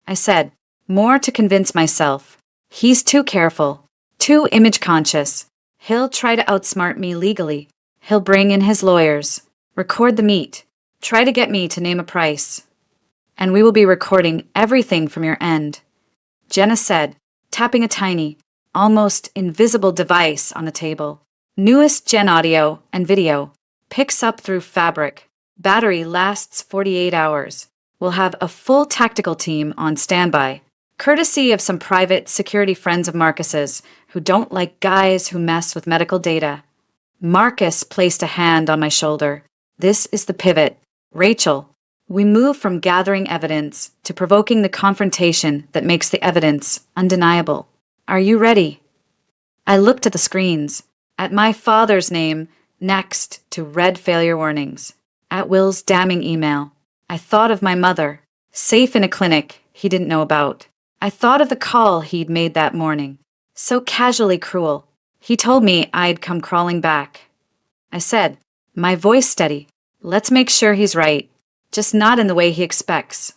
I said, more to convince myself. He's too careful, too image-conscious. He'll try to outsmart me legally. He'll bring in his lawyers, record the meet, try to get me to name a price. And we will be recording everything from your end. Jenna said, tapping a tiny, almost invisible device on the table. Newest gen audio and video. Picks up through fabric. Battery lasts 48 hours. We'll have a full tactical team on standby, courtesy of some private security friends of Marcus's who don't like guys who mess with medical data. Marcus placed a hand on my shoulder. This is the pivot. Rachel, we move from gathering evidence to provoking the confrontation that makes the evidence undeniable. Are you ready? I looked at the screens, at my father's name next to red failure warnings, at Will's damning email. I thought of my mother, safe in a clinic he didn't know about. I thought of the call he'd made that morning, so casually cruel. He told me I'd come crawling back. I said, my voice steady, let's make sure he's right, just not in the way he expects.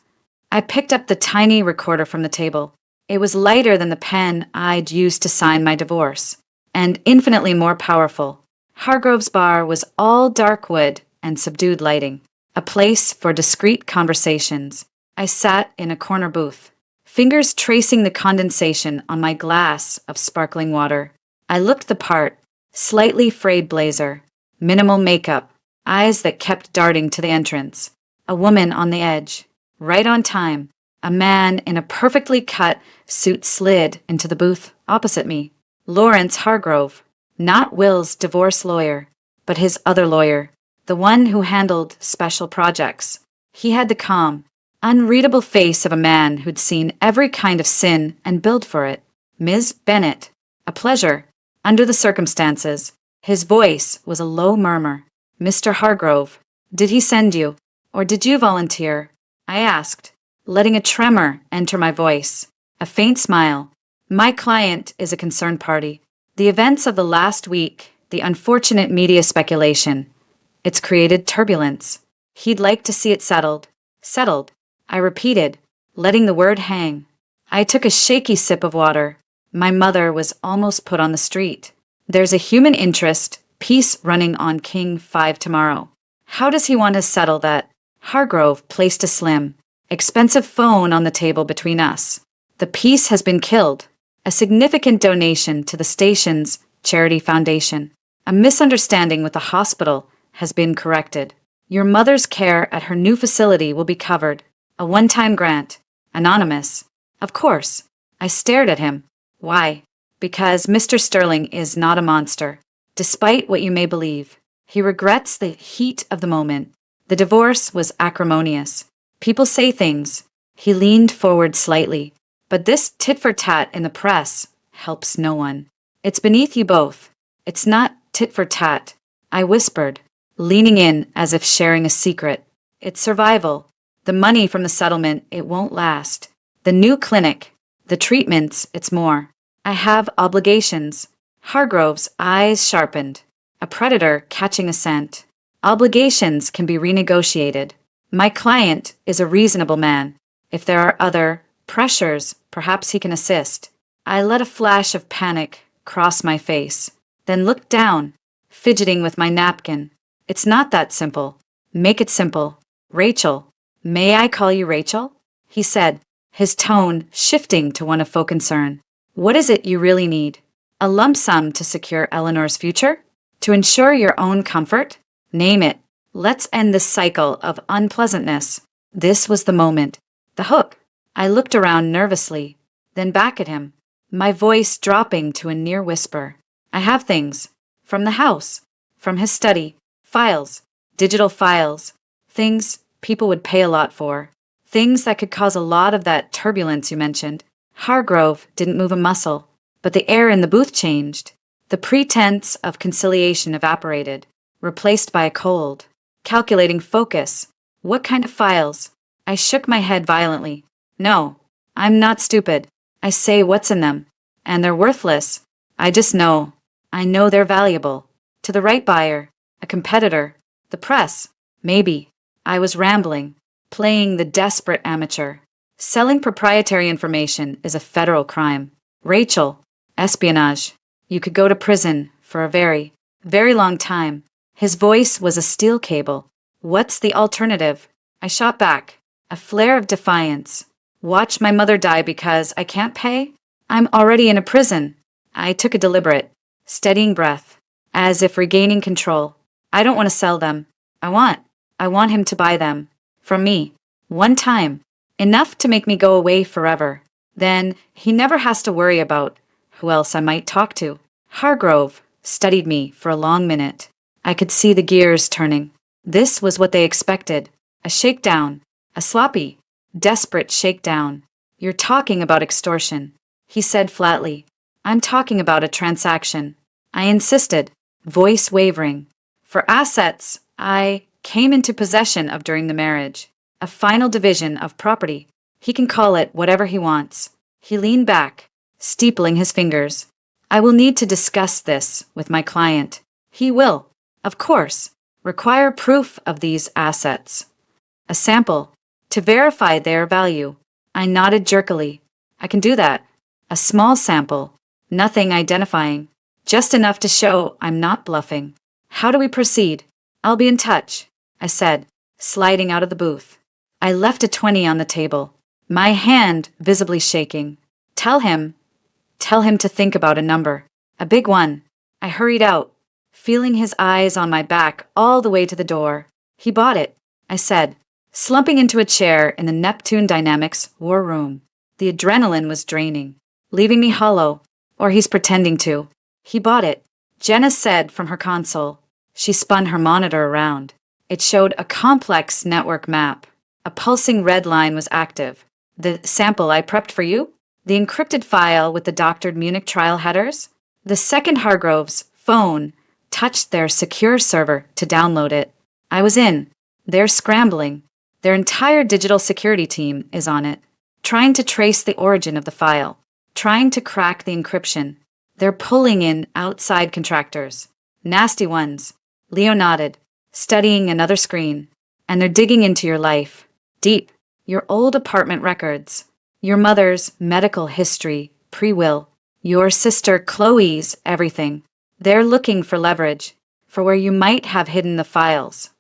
I picked up the tiny recorder from the table. It was lighter than the pen I'd used to sign my divorce, and infinitely more powerful. Hargrove's bar was all dark wood and subdued lighting, a place for discreet conversations. I sat in a corner booth, fingers tracing the condensation on my glass of sparkling water. I looked the part, slightly frayed blazer, minimal makeup, eyes that kept darting to the entrance. A woman on the edge, right on time. A man in a perfectly cut suit slid into the booth opposite me. Lawrence Hargrove, not Will's divorce lawyer, but his other lawyer, the one who handled special projects. He had the calm, unreadable face of a man who'd seen every kind of sin and billed for it. Ms. Bennett, a pleasure. Under the circumstances, his voice was a low murmur. Mr. Hargrove, did he send you, or did you volunteer? I asked, letting a tremor enter my voice. A faint smile. My client is a concerned party. The events of the last week, the unfortunate media speculation, it's created turbulence. He'd like to see it settled. Settled, I repeated, letting the word hang. I took a shaky sip of water. My mother was almost put on the street. There's a human interest piece running on King 5 tomorrow. How does he want to settle that? Hargrove placed a slim, expensive phone on the table between us. The piece has been killed. A significant donation to the station's charity foundation. A misunderstanding with the hospital has been corrected. Your mother's care at her new facility will be covered. A one-time grant. Anonymous. Of course. I stared at him. Why? Because Mr. Sterling is not a monster, despite what you may believe. He regrets the heat of the moment. The divorce was acrimonious. People say things. He leaned forward slightly. But this tit-for-tat in the press helps no one. It's beneath you both. It's not tit-for-tat, I whispered, leaning in as if sharing a secret. It's survival. The money from the settlement, it won't last. The new clinic, the treatments, it's more. I have obligations. Hargrove's eyes sharpened. A predator catching a scent. Obligations can be renegotiated. My client is a reasonable man. If there are other pressures, perhaps he can assist. I let a flash of panic cross my face, then looked down, fidgeting with my napkin. It's not that simple. Make it simple. Rachel. May I call you Rachel? He said, his tone shifting to one of faux concern. What is it you really need? A lump sum to secure Eleanor's future? To ensure your own comfort? Name it. Let's end this cycle of unpleasantness. This was the moment. The hook. I looked around nervously, then back at him, my voice dropping to a near whisper. I have things. From the house. From his study. Files. Digital files. Things people would pay a lot for. Things that could cause a lot of that turbulence you mentioned. Hargrove didn't move a muscle, but the air in the booth changed. The pretense of conciliation evaporated, replaced by a cold, calculating focus. What kind of files? I shook my head violently. No, I'm not stupid. I say what's in them, and they're worthless. I just know. I know they're valuable. To the right buyer, a competitor, the press, maybe. I was rambling, playing the desperate amateur. Selling proprietary information is a federal crime. Rachel, espionage. You could go to prison for a very, very long time. His voice was a steel cable. What's the alternative? I shot back, a flare of defiance. Watch my mother die because I can't pay? I'm already in a prison. I took a deliberate, steadying breath, as if regaining control. I don't want to sell them. I want him to buy them. From me. One time. Enough to make me go away forever. Then he never has to worry about who else I might talk to. Hargrove studied me for a long minute. I could see the gears turning. This was what they expected. A shakedown. A sloppy, desperate shakedown. You're talking about extortion, he said flatly. I'm talking about a transaction. I insisted, voice wavering. For assets I came into possession of during the marriage. A final division of property. He can call it whatever he wants. He leaned back, steepling his fingers. I will need to discuss this with my client. He will, of course, require proof of these assets. A sample, to verify their value. I nodded jerkily. I can do that. A small sample, nothing identifying, just enough to show I'm not bluffing. How do we proceed? I'll be in touch, I said, sliding out of the booth. I left a 20 on the table, my hand visibly shaking. Tell him to think about a number. A big one. I hurried out, feeling his eyes on my back all the way to the door. He bought it, I said, slumping into a chair in the Neptune Dynamics war room. The adrenaline was draining, leaving me hollow, or he's pretending to. He bought it, Jenna said from her console. She spun her monitor around. It showed a complex network map. A pulsing red line was active. The sample I prepped for you? The encrypted file with the doctored Munich trial headers? The second Hargrove's phone touched their secure server to download it. I was in. They're scrambling. Their entire digital security team is on it, trying to trace the origin of the file, trying to crack the encryption. They're pulling in outside contractors. Nasty ones. Leo nodded, studying another screen. And they're digging into your life. Deep. Your old apartment records. Your mother's medical history, pre-will. Your sister Chloe's everything. They're looking for leverage, for where you might have hidden the files.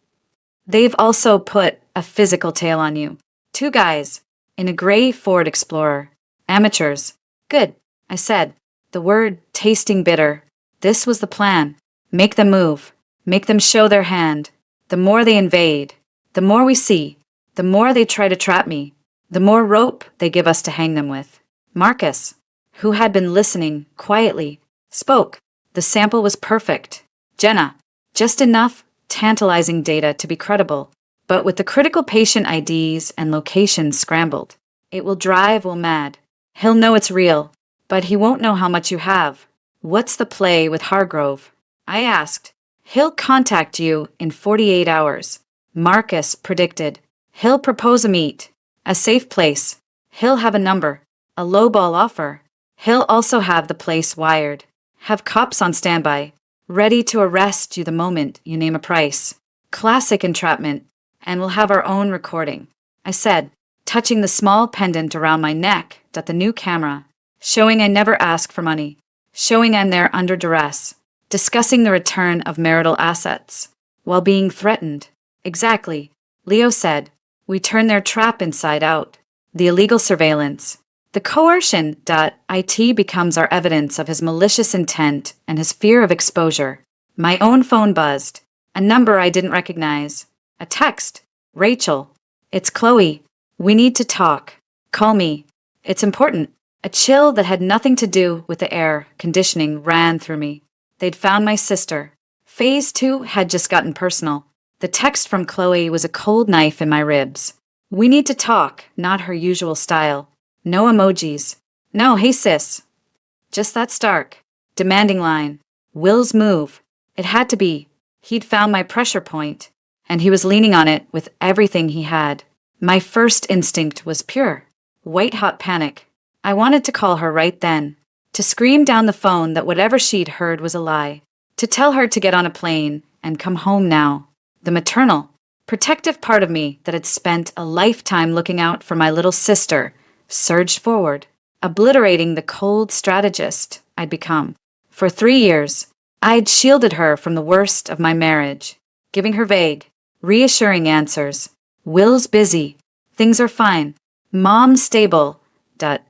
They've also put a physical tail on you. 2 guys, in a gray Ford Explorer. Amateurs. Good, I said, the word tasting bitter. This was the plan. Make them move. Make them show their hand. The more they invade, the more we see, the more they try to trap me, the more rope they give us to hang them with. Marcus, who had been listening quietly, spoke. The sample was perfect. Jenna, just enough tantalizing data to be credible, but with the critical patient IDs and locations scrambled. It will drive Will mad. He'll know it's real, but he won't know how much you have. What's the play with Hargrove? I asked. He'll contact you in 48 hours. Marcus predicted. He'll propose a meet, a safe place. He'll have a number, a lowball offer. He'll also have the place wired, have cops on standby, ready to arrest you the moment you name a price. Classic entrapment, and we'll have our own recording, I said, touching the small pendant around my neck at the new camera, showing I never ask for money, showing I'm there under duress, discussing the return of marital assets, while being threatened. Exactly, Leo said. We turn their trap inside out. The illegal surveillance. The coercion.it becomes our evidence of his malicious intent and his fear of exposure. My own phone buzzed. A number I didn't recognize. A text. Rachel. It's Chloe. We need to talk. Call me. It's important. A chill that had nothing to do with the air conditioning ran through me. They'd found my sister. Phase 2 had just gotten personal. The text from Chloe was a cold knife in my ribs. We need to talk, not her usual style. No emojis. No, hey sis. Just that stark, demanding line. Will's move. It had to be. He'd found my pressure point, and he was leaning on it with everything he had. My first instinct was pure, white-hot panic. I wanted to call her right then, to scream down the phone that whatever she'd heard was a lie, to tell her to get on a plane and come home now. The maternal, protective part of me that had spent a lifetime looking out for my little sister surged forward, obliterating the cold strategist I'd become. For 3 years, I'd shielded her from the worst of my marriage, giving her vague, reassuring answers. Will's busy. Things are fine. Mom's stable.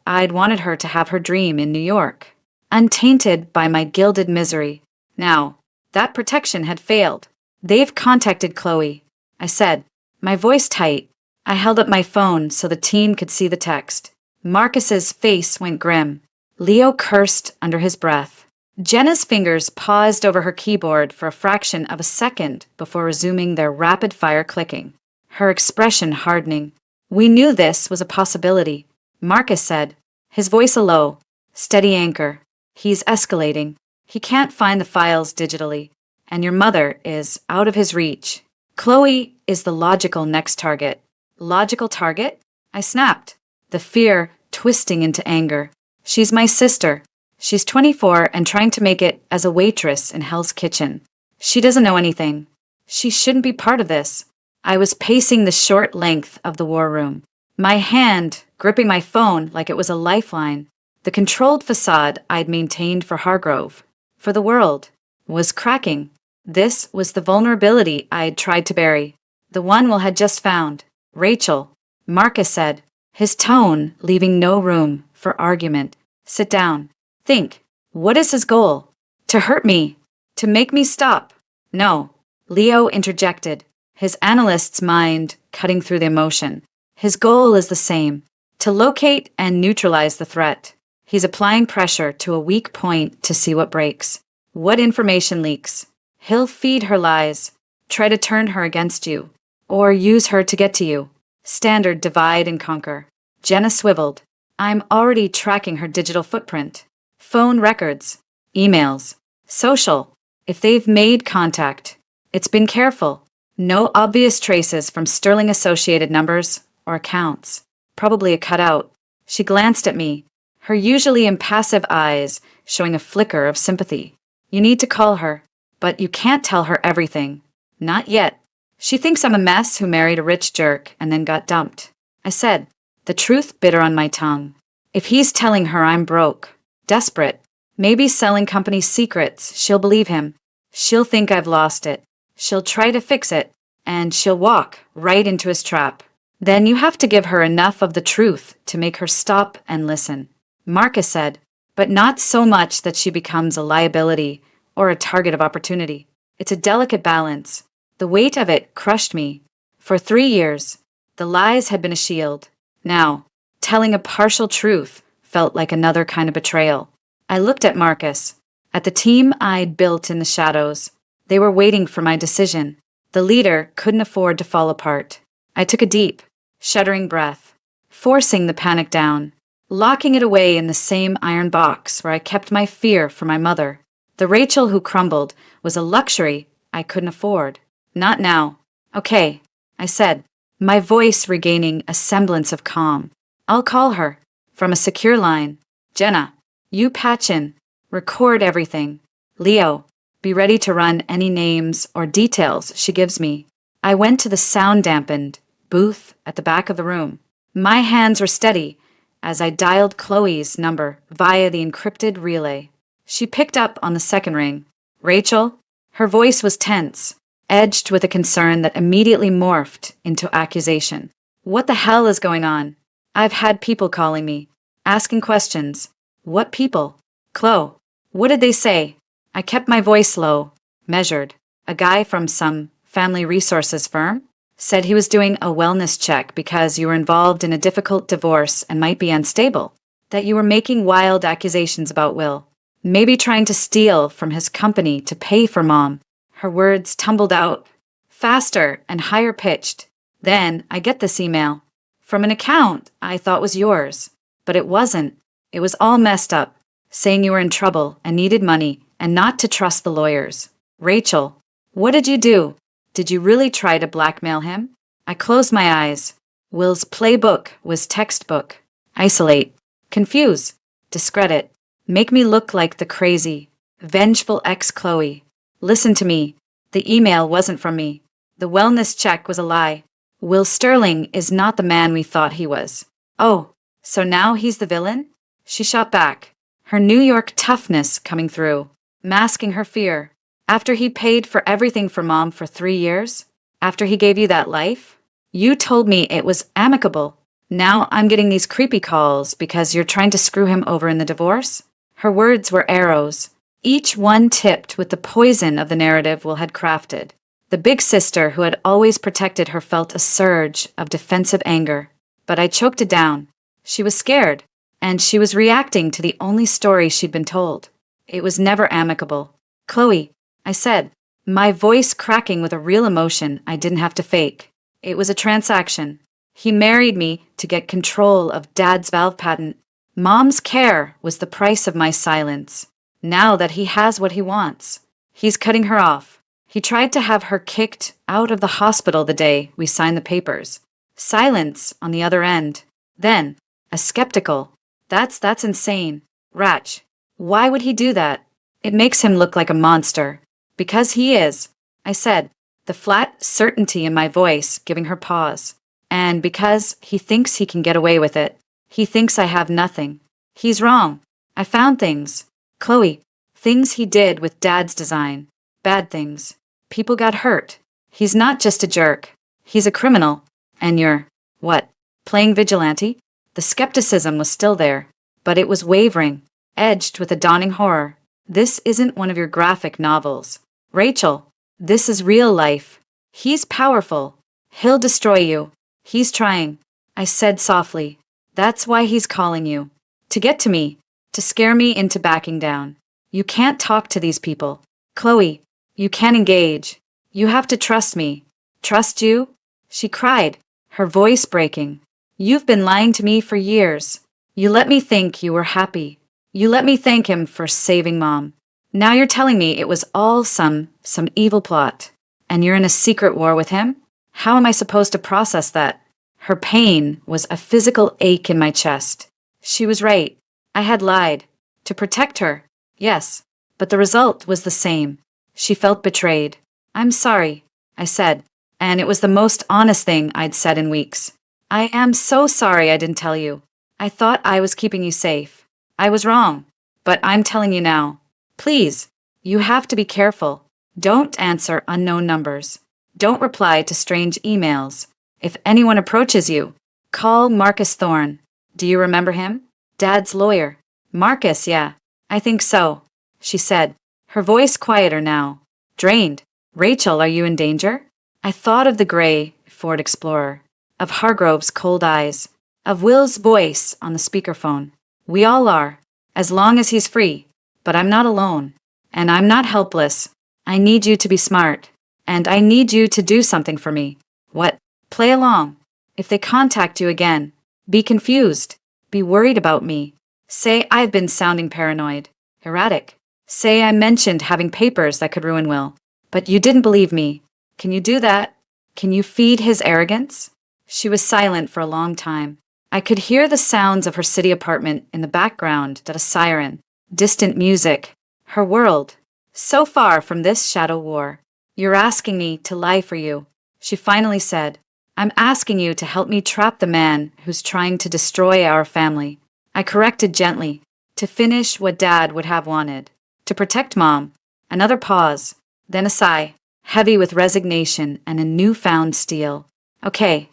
I'd wanted her to have her dream in New York, untainted by my gilded misery. Now, that protection had failed. They've contacted Chloe, I said, my voice tight. I held up my phone so the team could see the text. Marcus's face went grim. Leo cursed under his breath. Jenna's fingers paused over her keyboard for a fraction of a second before resuming their rapid-fire clicking, her expression hardening. We knew this was a possibility, Marcus said, his voice a low, steady anchor. He's escalating. He can't find the files digitally, and your mother is out of his reach. Chloe is the logical next target. Logical target? I snapped, the fear twisting into anger. She's my sister. She's 24 and trying to make it as a waitress in Hell's Kitchen. She doesn't know anything. She shouldn't be part of this. I was pacing the short length of the war room, my hand gripping my phone like it was a lifeline. The controlled facade I'd maintained for Hargrove, for the world, was cracking. This was the vulnerability I'd tried to bury, the one Will had just found. Rachel, Marcus said, his tone leaving no room for argument. Sit down. Think. What is his goal? To hurt me? To make me stop? No. Leo interjected, his analyst's mind cutting through the emotion. His goal is the same, to locate and neutralize the threat. He's applying pressure to a weak point to see what breaks, what information leaks. He'll feed her lies, try to turn her against you, or use her to get to you. Standard divide and conquer. Jenna swiveled. I'm already tracking her digital footprint. Phone records, emails, social. If they've made contact, it's been careful. No obvious traces from Sterling associated numbers or accounts. Probably a cutout. She glanced at me, her usually impassive eyes showing a flicker of sympathy. You need to call her, but you can't tell her everything. Not yet. She thinks I'm a mess who married a rich jerk and then got dumped. I said, the truth bitter on my tongue. If he's telling her I'm broke, desperate, maybe selling company secrets, she'll believe him. She'll think I've lost it. She'll try to fix it, and she'll walk right into his trap. Then you have to give her enough of the truth to make her stop and listen. Marcus said, but not so much that she becomes a liability or a target of opportunity. It's a delicate balance. The weight of it crushed me. For 3 years, the lies had been a shield. Now, telling a partial truth felt like another kind of betrayal. I looked at Marcus, at the team I'd built in the shadows. They were waiting for my decision. The leader couldn't afford to fall apart. I took a deep, shuddering breath, forcing the panic down, locking it away in the same iron box where I kept my fear for my mother. The Rachel who crumbled was a luxury I couldn't afford. Not now. Okay, I said, my voice regaining a semblance of calm. I'll call her. From a secure line. Jenna, you patch in. Record everything. Leo, be ready to run any names or details she gives me. I went to the sound-dampened booth at the back of the room. My hands were steady as I dialed Chloe's number via the encrypted relay. She picked up on the second ring. Rachel? Her voice was tense, edged with a concern that immediately morphed into accusation. What the hell is going on? I've had people calling me, asking questions. What people? Chloe. What did they say? I kept my voice low, measured. A guy from some family resources firm said he was doing a wellness check because you were involved in a difficult divorce and might be unstable, that you were making wild accusations about Will, maybe trying to steal from his company to pay for Mom. Her words tumbled out, faster and higher pitched. Then I get this email from an account I thought was yours, but it wasn't. It was all messed up, saying you were in trouble and needed money and not to trust the lawyers. Rachel, what did you do? Did you really try to blackmail him? I closed my eyes. Will's playbook was textbook. Isolate, confuse, discredit, make me look like the crazy, vengeful ex-Chloe. Listen to me. The email wasn't from me. The wellness check was a lie. Will Sterling is not the man we thought he was. Oh, so now he's the villain? She shot back, her New York toughness coming through, masking her fear. After he paid for everything for Mom for 3 years? After he gave you that life? You told me it was amicable. Now I'm getting these creepy calls because you're trying to screw him over in the divorce? Her words were arrows, each one tipped with the poison of the narrative Will had crafted. The big sister who had always protected her felt a surge of defensive anger. But I choked it down. She was scared, and she was reacting to the only story she'd been told. It was never amicable. Chloe, I said, my voice cracking with a real emotion I didn't have to fake. It was a transaction. He married me to get control of Dad's valve patent. Mom's care was the price of my silence. Now that he has what he wants, he's cutting her off. He tried to have her kicked out of the hospital the day we signed the papers. Silence on the other end. Then, a skeptical, that's insane. Ratch, why would he do that? It makes him look like a monster. Because he is, I said, the flat certainty in my voice giving her pause. And because he thinks he can get away with it. He thinks I have nothing. He's wrong. I found things. Chloe, things he did with Dad's design. Bad things. People got hurt. He's not just a jerk. He's a criminal. And you're, what, playing vigilante? The skepticism was still there, but it was wavering, edged with a dawning horror. This isn't one of your graphic novels. Rachel, this is real life. He's powerful. He'll destroy you. He's trying. I said softly. That's why he's calling you. To get to me. To scare me into backing down. You can't talk to these people. Chloe, you can't engage. You have to trust me. Trust you? She cried, her voice breaking. You've been lying to me for years. You let me think you were happy. You let me thank him for saving Mom. Now you're telling me it was all some evil plot. And you're in a secret war with him? How am I supposed to process that? Her pain was a physical ache in my chest. She was right. I had lied. To protect her. Yes. But the result was the same. She felt betrayed. I'm sorry, I said. And it was the most honest thing I'd said in weeks. I am so sorry I didn't tell you. I thought I was keeping you safe. I was wrong. But I'm telling you now. Please, you have to be careful. Don't answer unknown numbers. Don't reply to strange emails. If anyone approaches you, call Marcus Thorne. Do you remember him? Dad's lawyer. Marcus, yeah. I think so, she said, her voice quieter now. Drained. Rachel, are you in danger? I thought of the gray Ford Explorer, of Hargrove's cold eyes, of Will's voice on the speakerphone. We all are, as long as he's free. But I'm not alone. And I'm not helpless. I need you to be smart. And I need you to do something for me. What? Play along. If they contact you again, be confused. Be worried about me. Say I've been sounding paranoid, erratic. Say I mentioned having papers that could ruin Will. But you didn't believe me. Can you do that? Can you feed his arrogance? She was silent for a long time. I could hear the sounds of her city apartment in the background, that a siren, distant music, her world. So far from this shadow war. You're asking me to lie for you, she finally said. I'm asking you to help me trap the man who's trying to destroy our family. I corrected gently, to finish what Dad would have wanted, to protect Mom. Another pause, then a sigh, heavy with resignation and a newfound steel. Okay,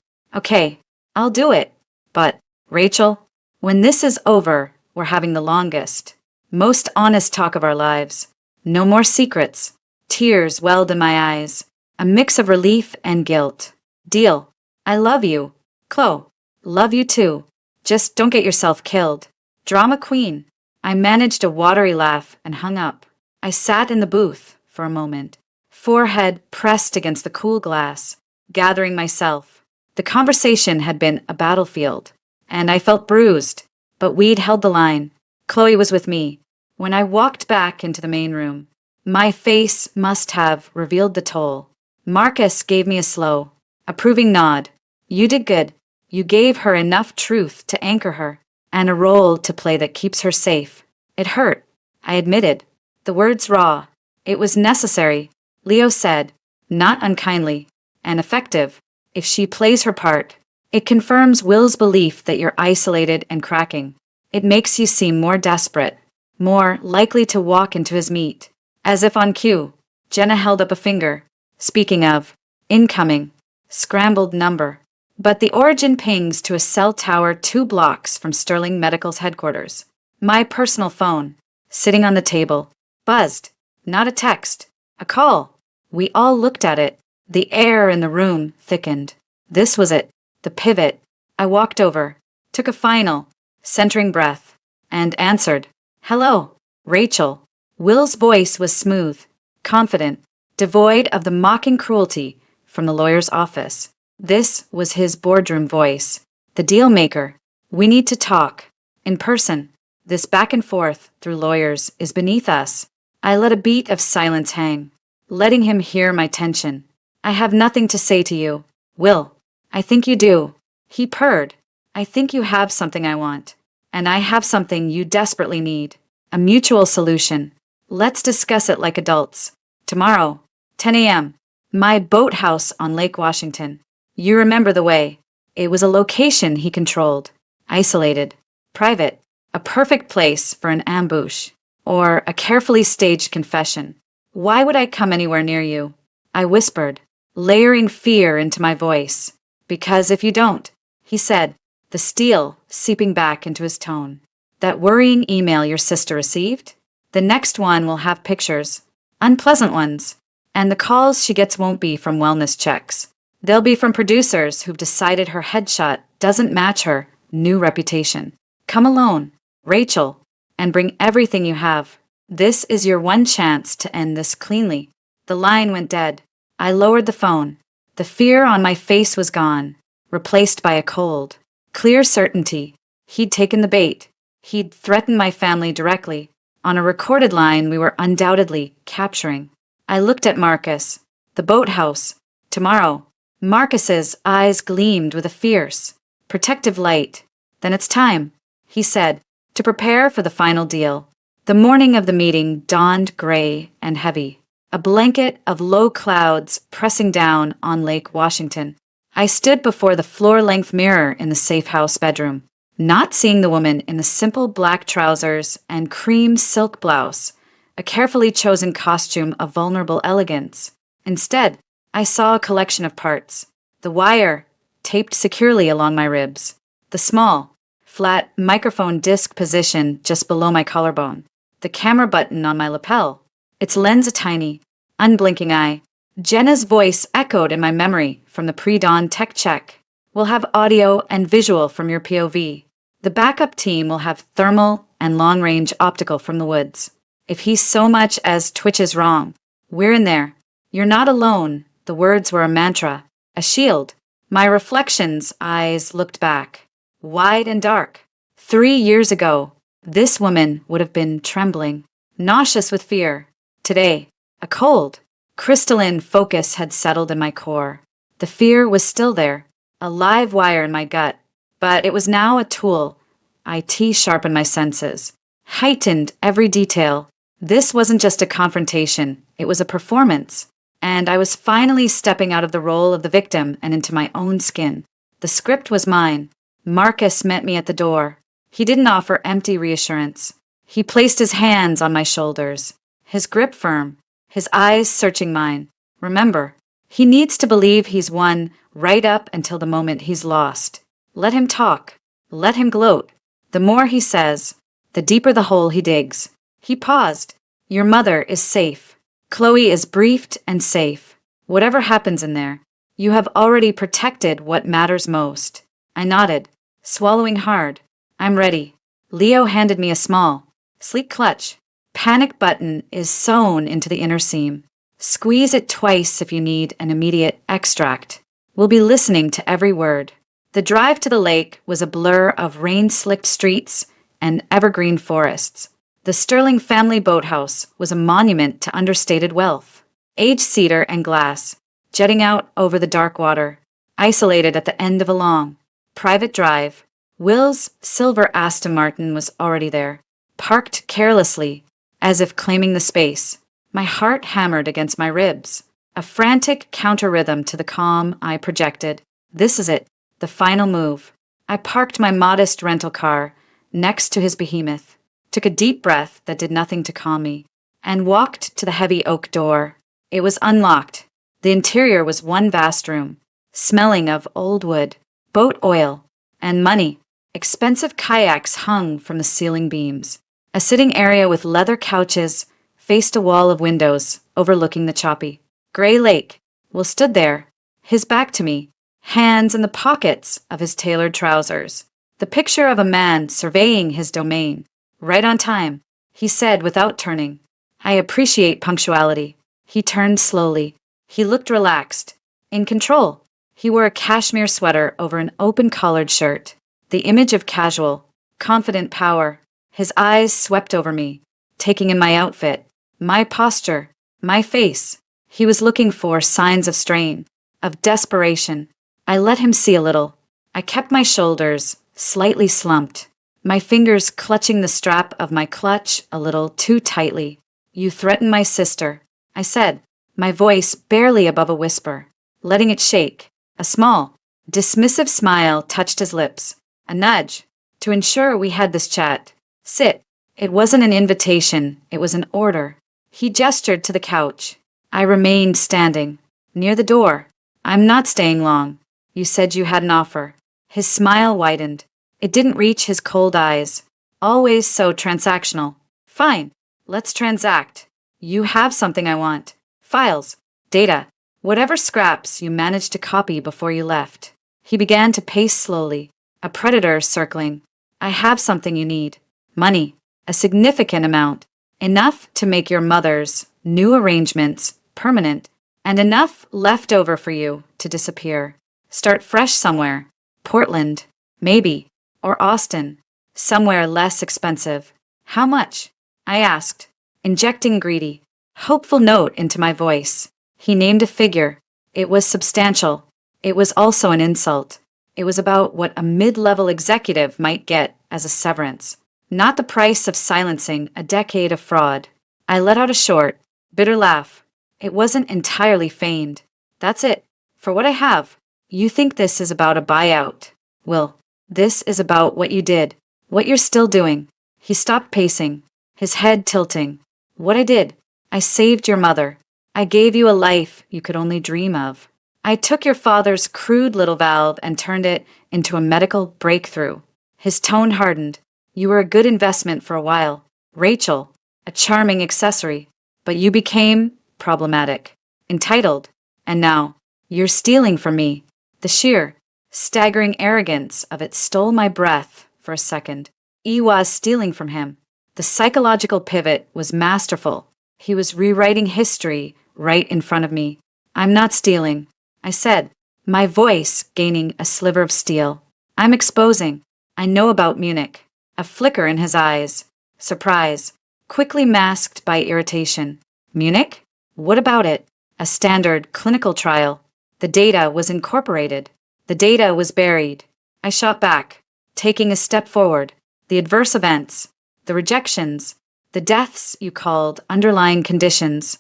I'll do it. But, Rachel, when this is over, we're having the longest, most honest talk of our lives. No more secrets. Tears welled in my eyes, a mix of relief and guilt. Deal. I love you. Chloe, love you too. Just don't get yourself killed. Drama queen. I managed a watery laugh and hung up. I sat in the booth for a moment, forehead pressed against the cool glass, gathering myself. The conversation had been a battlefield, and I felt bruised, but we'd held the line. Chloe was with me. When I walked back into the main room, my face must have revealed the toll. Marcus gave me a slow, approving nod. You did good. You gave her enough truth to anchor her, and a role to play that keeps her safe. It hurt, I admitted. The words raw. It was necessary, Leo said, not unkindly, and effective. If she plays her part, it confirms Will's belief that you're isolated and cracking. It makes you seem more desperate, more likely to walk into his meat. As if on cue, Jenna held up a finger. Speaking of, incoming, scrambled number. But the origin pings to a cell tower 2 blocks from Sterling Medical's headquarters. My personal phone, sitting on the table, buzzed. Not a text, a call. We all looked at it. The air in the room thickened. This was it, the pivot. I walked over, took a final, centering breath, and answered, "Hello, Rachel." Will's voice was smooth, confident, devoid of the mocking cruelty from the lawyer's office. This was his boardroom voice. The deal maker. We need to talk. In person. This back and forth through lawyers is beneath us. I let a beat of silence hang, letting him hear my tension. I have nothing to say to you, Will. I think you do. He purred. I think you have something I want. And I have something you desperately need. A mutual solution. Let's discuss it like adults. Tomorrow, 10 a.m. My boathouse on Lake Washington. You remember the way. It was a location he controlled. Isolated. Private. A perfect place for an ambush. Or a carefully staged confession. Why would I come anywhere near you? I whispered, layering fear into my voice. Because if you don't, he said, the steel seeping back into his tone. That worrying email your sister received? The next one will have pictures. Unpleasant ones. And the calls she gets won't be from wellness checks. They'll be from producers who've decided her headshot doesn't match her new reputation. Come alone, Rachel, and bring everything you have. This is your one chance to end this cleanly. The line went dead. I lowered the phone. The fear on my face was gone, replaced by a cold, clear certainty. He'd taken the bait. He'd threatened my family directly. On a recorded line we were undoubtedly capturing. I looked at Marcus. The boathouse. Tomorrow. Marcus's eyes gleamed with a fierce, protective light. Then it's time, he said, to prepare for the final deal. The morning of the meeting dawned gray and heavy, a blanket of low clouds pressing down on Lake Washington. I stood before the floor-length mirror in the safe house bedroom, not seeing the woman in the simple black trousers and cream silk blouse, a carefully chosen costume of vulnerable elegance. Instead, I saw a collection of parts. The wire, taped securely along my ribs. The small, flat microphone disc position just below my collarbone. The camera button on my lapel. Its lens a tiny, unblinking eye. Jenna's voice echoed in my memory from the pre-dawn tech check. We'll have audio and visual from your POV. The backup team will have thermal and long-range optical from the woods. If he so much as twitches wrong, we're in there. You're not alone. The words were a mantra, a shield. My reflection's eyes looked back, wide and dark. 3 years ago, this woman would have been trembling, nauseous with fear. Today, a cold, crystalline focus had settled in my core. The fear was still there, a live wire in my gut, but it was now a tool. IT sharpened my senses, heightened every detail. This wasn't just a confrontation, it was a performance. And I was finally stepping out of the role of the victim and into my own skin. The script was mine. Marcus met me at the door. He didn't offer empty reassurance. He placed his hands on my shoulders, his grip firm, his eyes searching mine. Remember, he needs to believe he's won right up until the moment he's lost. Let him talk. Let him gloat. The more he says, the deeper the hole he digs. He paused. Your mother is safe. Chloe is briefed and safe. Whatever happens in there, you have already protected what matters most. I nodded, swallowing hard. I'm ready. Leo handed me a small, sleek clutch. Panic button is sewn into the inner seam. Squeeze it twice if you need an immediate extract. We'll be listening to every word. The drive to the lake was a blur of rain-slicked streets and evergreen forests. The Sterling family boathouse was a monument to understated wealth. Aged cedar and glass, jetting out over the dark water, isolated at the end of a long, private drive. Will's silver Aston Martin was already there, parked carelessly, as if claiming the space. My heart hammered against my ribs, a frantic counter-rhythm to the calm I projected. This is it, the final move. I parked my modest rental car next to his behemoth, took a deep breath that did nothing to calm me, and walked to the heavy oak door. It was unlocked. The interior was one vast room, smelling of old wood, boat oil, and money. Expensive kayaks hung from the ceiling beams. A sitting area with leather couches faced a wall of windows overlooking the choppy, gray lake. Will stood there, his back to me, hands in the pockets of his tailored trousers. The picture of a man surveying his domain. Right on time, he said without turning. I appreciate punctuality. He turned slowly. He looked relaxed, in control. He wore a cashmere sweater over an open-collared shirt, the image of casual, confident power. His eyes swept over me, taking in my outfit, my posture, my face. He was looking for signs of strain, of desperation. I let him see a little. I kept my shoulders slightly slumped, my fingers clutching the strap of my clutch a little too tightly. You threaten my sister, I said, my voice barely above a whisper, letting it shake. A small, dismissive smile touched his lips, a nudge, to ensure we had this chat. Sit. It wasn't an invitation, it was an order. He gestured to the couch. I remained standing, near the door. I'm not staying long. You said you had an offer. His smile widened. It didn't reach his cold eyes. Always so transactional. Fine. Let's transact. You have something I want. Files. Data. Whatever scraps you managed to copy before you left. He began to pace slowly, a predator circling. I have something you need. Money. A significant amount. Enough to make your mother's new arrangements permanent, and enough left over for you to disappear. Start fresh somewhere. Portland, maybe, or Austin, somewhere less expensive. How much? I asked, injecting greedy, hopeful note into my voice. He named a figure. It was substantial. It was also an insult. It was about what a mid-level executive might get as a severance, not the price of silencing a decade of fraud. I let out a short, bitter laugh. It wasn't entirely feigned. That's it. For what I have. You think this is about a buyout. Will, this is about what you did, what you're still doing. He stopped pacing, his head tilting. What I did. I saved your mother. I gave you a life you could only dream of. I took your father's crude little valve and turned it into a medical breakthrough. His tone hardened. You were a good investment for a while. Rachel, a charming accessory. But you became problematic, entitled, and now you're stealing from me. The sheer, staggering arrogance of it stole my breath for a second. He was stealing from him. The psychological pivot was masterful. He was rewriting history right in front of me. I'm not stealing, I said, my voice gaining a sliver of steel. I'm exposing. I know about Munich. A flicker in his eyes. Surprise, quickly masked by irritation. Munich? What about it? A standard clinical trial. The data was incorporated. The data was buried. I shot back, taking a step forward. The adverse events, the rejections, the deaths you called underlying conditions.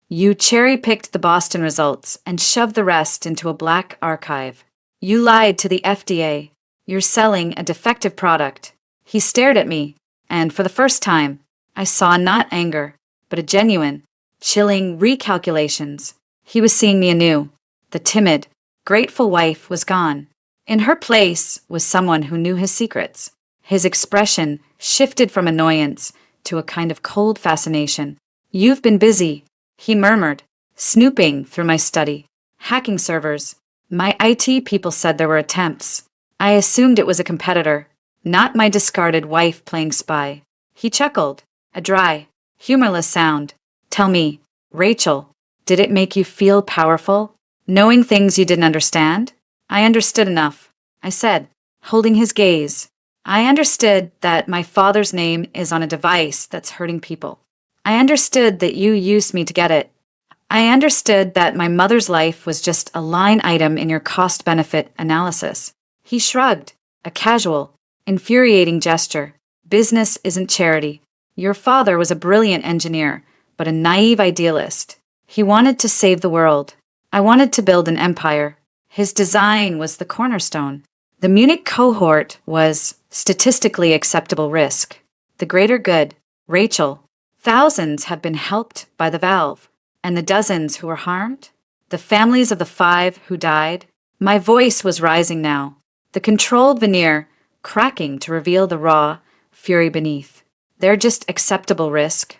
You cherry-picked the Boston results and shoved the rest into a black archive. You lied to the FDA. You're selling a defective product. He stared at me, and for the first time, I saw not anger, but a genuine, chilling recalculations. He was seeing me anew. The timid, grateful wife was gone. In her place was someone who knew his secrets. His expression shifted from annoyance to a kind of cold fascination. You've been busy, he murmured, snooping through my study. Hacking servers. My IT people said there were attempts. I assumed it was a competitor, not my discarded wife playing spy. He chuckled, a dry, humorless sound. Tell me, Rachel, did it make you feel powerful, knowing things you didn't understand? I understood enough, I said, holding his gaze. I understood that my father's name is on a device that's hurting people. I understood that you used me to get it. I understood that my mother's life was just a line item in your cost-benefit analysis. He shrugged, a casual, infuriating gesture. Business isn't charity. Your father was a brilliant engineer, but a naive idealist. He wanted to save the world. I wanted to build an empire. His design was the cornerstone. The Munich cohort was statistically acceptable risk. The greater good, Rachel. Thousands have been helped by the valve. And the dozens who were harmed? The families of the 5 who died? My voice was rising now, the controlled veneer cracking to reveal the raw fury beneath. They're just acceptable risk.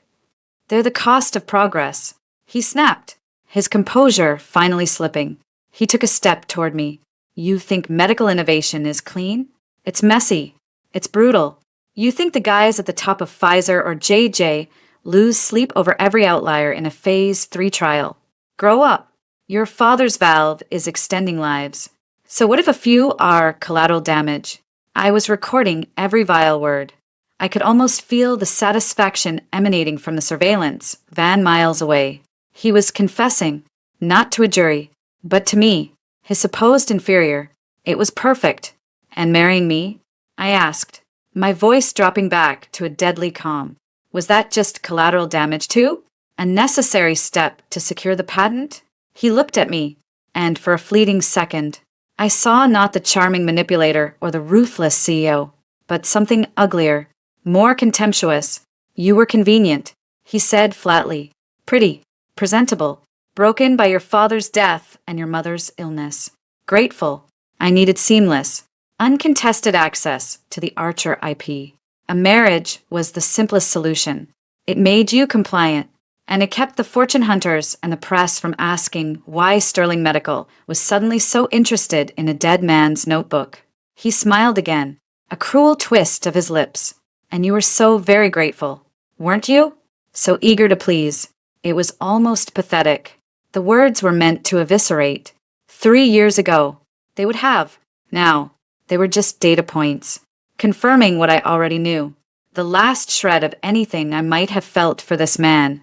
They're the cost of progress. He snapped, his composure finally slipping. He took a step toward me. You think medical innovation is clean? It's messy. It's brutal. You think the guys at the top of Pfizer or J&J lose sleep over every outlier in a phase 3 trial. Grow up. Your father's valve is extending lives. So what if a few are collateral damage? I was recording every vile word. I could almost feel the satisfaction emanating from the surveillance, van miles away. He was confessing, not to a jury, but to me, his supposed inferior. It was perfect. And marrying me? I asked, my voice dropping back to a deadly calm. Was that just collateral damage too? A necessary step to secure the patent? He looked at me, and for a fleeting second, I saw not the charming manipulator or the ruthless CEO, but something uglier, more contemptuous. You were convenient, he said flatly. Pretty, presentable, broken by your father's death and your mother's illness. Grateful. I needed seamless, uncontested access to the Archer IP. A marriage was the simplest solution. It made you compliant, and it kept the fortune hunters and the press from asking why Sterling Medical was suddenly so interested in a dead man's notebook. He smiled again, a cruel twist of his lips. And you were so very grateful, weren't you? So eager to please. It was almost pathetic. The words were meant to eviscerate. 3 years ago, they would have. Now, they were just data points, confirming what I already knew. The last shred of anything I might have felt for this man.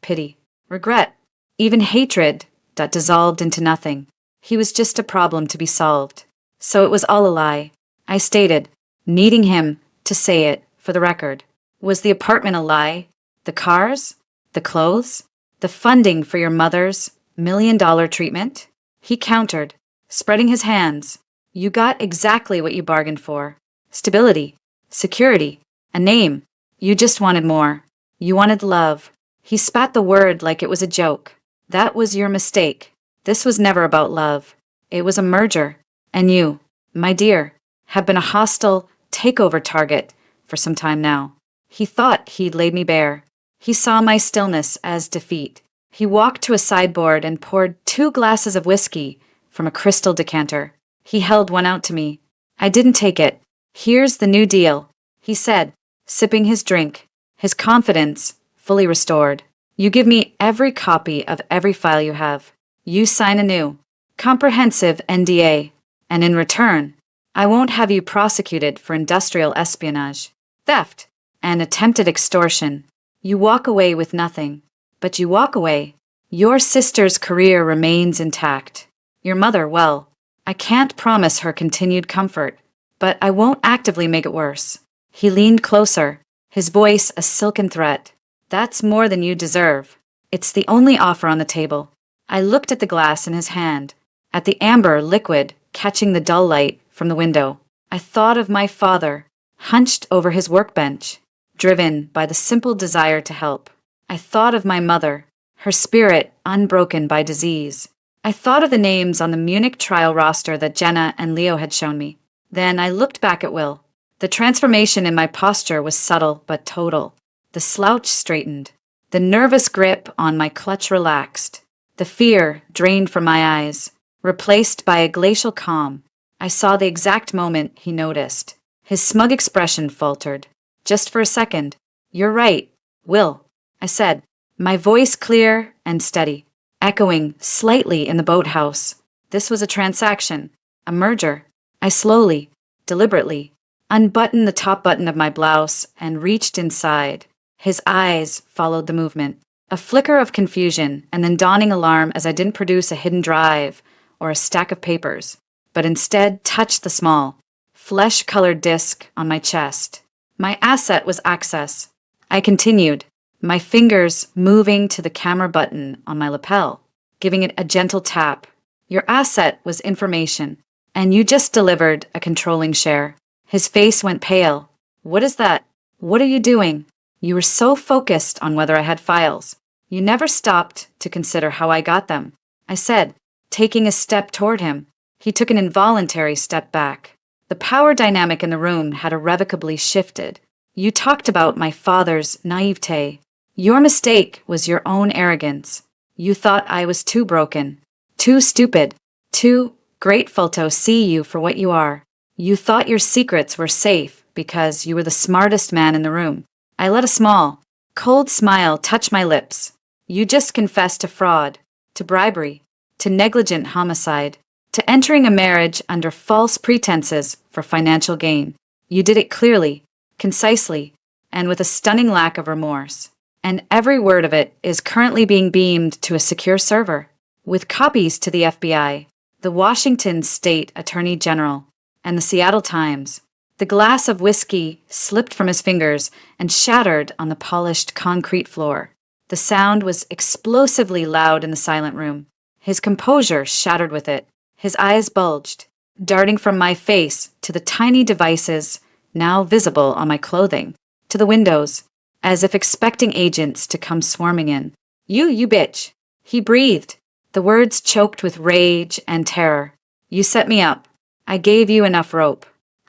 Pity, regret, even hatred. Dissolved into nothing. He was just a problem to be solved. So it was all a lie. I stated, needing him to say it for the record. Was the apartment a lie? The cars? The clothes? The funding for your mother's $1 million treatment? He countered, spreading his hands. You got exactly what you bargained for. Stability, security, a name. You just wanted more. You wanted love. He spat the word like it was a joke. That was your mistake. This was never about love. It was a merger. And you, my dear, have been a hostile takeover target for some time now. He thought he'd laid me bare. He saw my stillness as defeat. He walked to a sideboard and poured 2 glasses of whiskey from a crystal decanter. He held one out to me. I didn't take it. Here's the new deal, he said, sipping his drink, his confidence fully restored. You give me every copy of every file you have. You sign a new, comprehensive NDA, and in return, I won't have you prosecuted for industrial espionage, theft, and attempted extortion. You walk away with nothing, but you walk away. Your sister's career remains intact. Your mother, well, I can't promise her continued comfort, but I won't actively make it worse. He leaned closer, his voice a silken threat. That's more than you deserve. It's the only offer on the table. I looked at the glass in his hand, at the amber liquid catching the dull light from the window. I thought of my father, hunched over his workbench, driven by the simple desire to help. I thought of my mother, her spirit unbroken by disease. I thought of the names on the Munich trial roster that Jenna and Leo had shown me. Then I looked back at Will. The transformation in my posture was subtle but total. The slouch straightened. The nervous grip on my clutch relaxed. The fear drained from my eyes, replaced by a glacial calm. I saw the exact moment he noticed. His smug expression faltered. Just for a second. You're right, Will, I said, my voice clear and steady, echoing slightly in the boathouse. This was a transaction, a merger. I slowly, deliberately, unbuttoned the top button of my blouse and reached inside. His eyes followed the movement. A flicker of confusion and then dawning alarm as I didn't produce a hidden drive or a stack of papers, but instead touched the small, flesh-colored disc on my chest. My asset was access. I continued, my fingers moving to the camera button on my lapel, giving it a gentle tap. Your asset was information, and you just delivered a controlling share. His face went pale. What is that? What are you doing? You were so focused on whether I had files. You never stopped to consider how I got them. I said, taking a step toward him. He took an involuntary step back. The power dynamic in the room had irrevocably shifted. You talked about my father's naivete. Your mistake was your own arrogance. You thought I was too broken, too stupid, too grateful to see you for what you are. You thought your secrets were safe because you were the smartest man in the room. I let a small, cold smile touch my lips. You just confessed to fraud, to bribery, to negligent homicide, to entering a marriage under false pretenses for financial gain. You did it clearly, concisely, and with a stunning lack of remorse. And every word of it is currently being beamed to a secure server, with copies to the FBI, the Washington State Attorney General, and the Seattle Times. The glass of whiskey slipped from his fingers and shattered on the polished concrete floor. The sound was explosively loud in the silent room. His composure shattered with it. His eyes bulged, darting from my face to the tiny devices now visible on my clothing, to the windows, as if expecting agents to come swarming in. You bitch. He breathed, the words choked with rage and terror. You set me up. I gave you enough rope.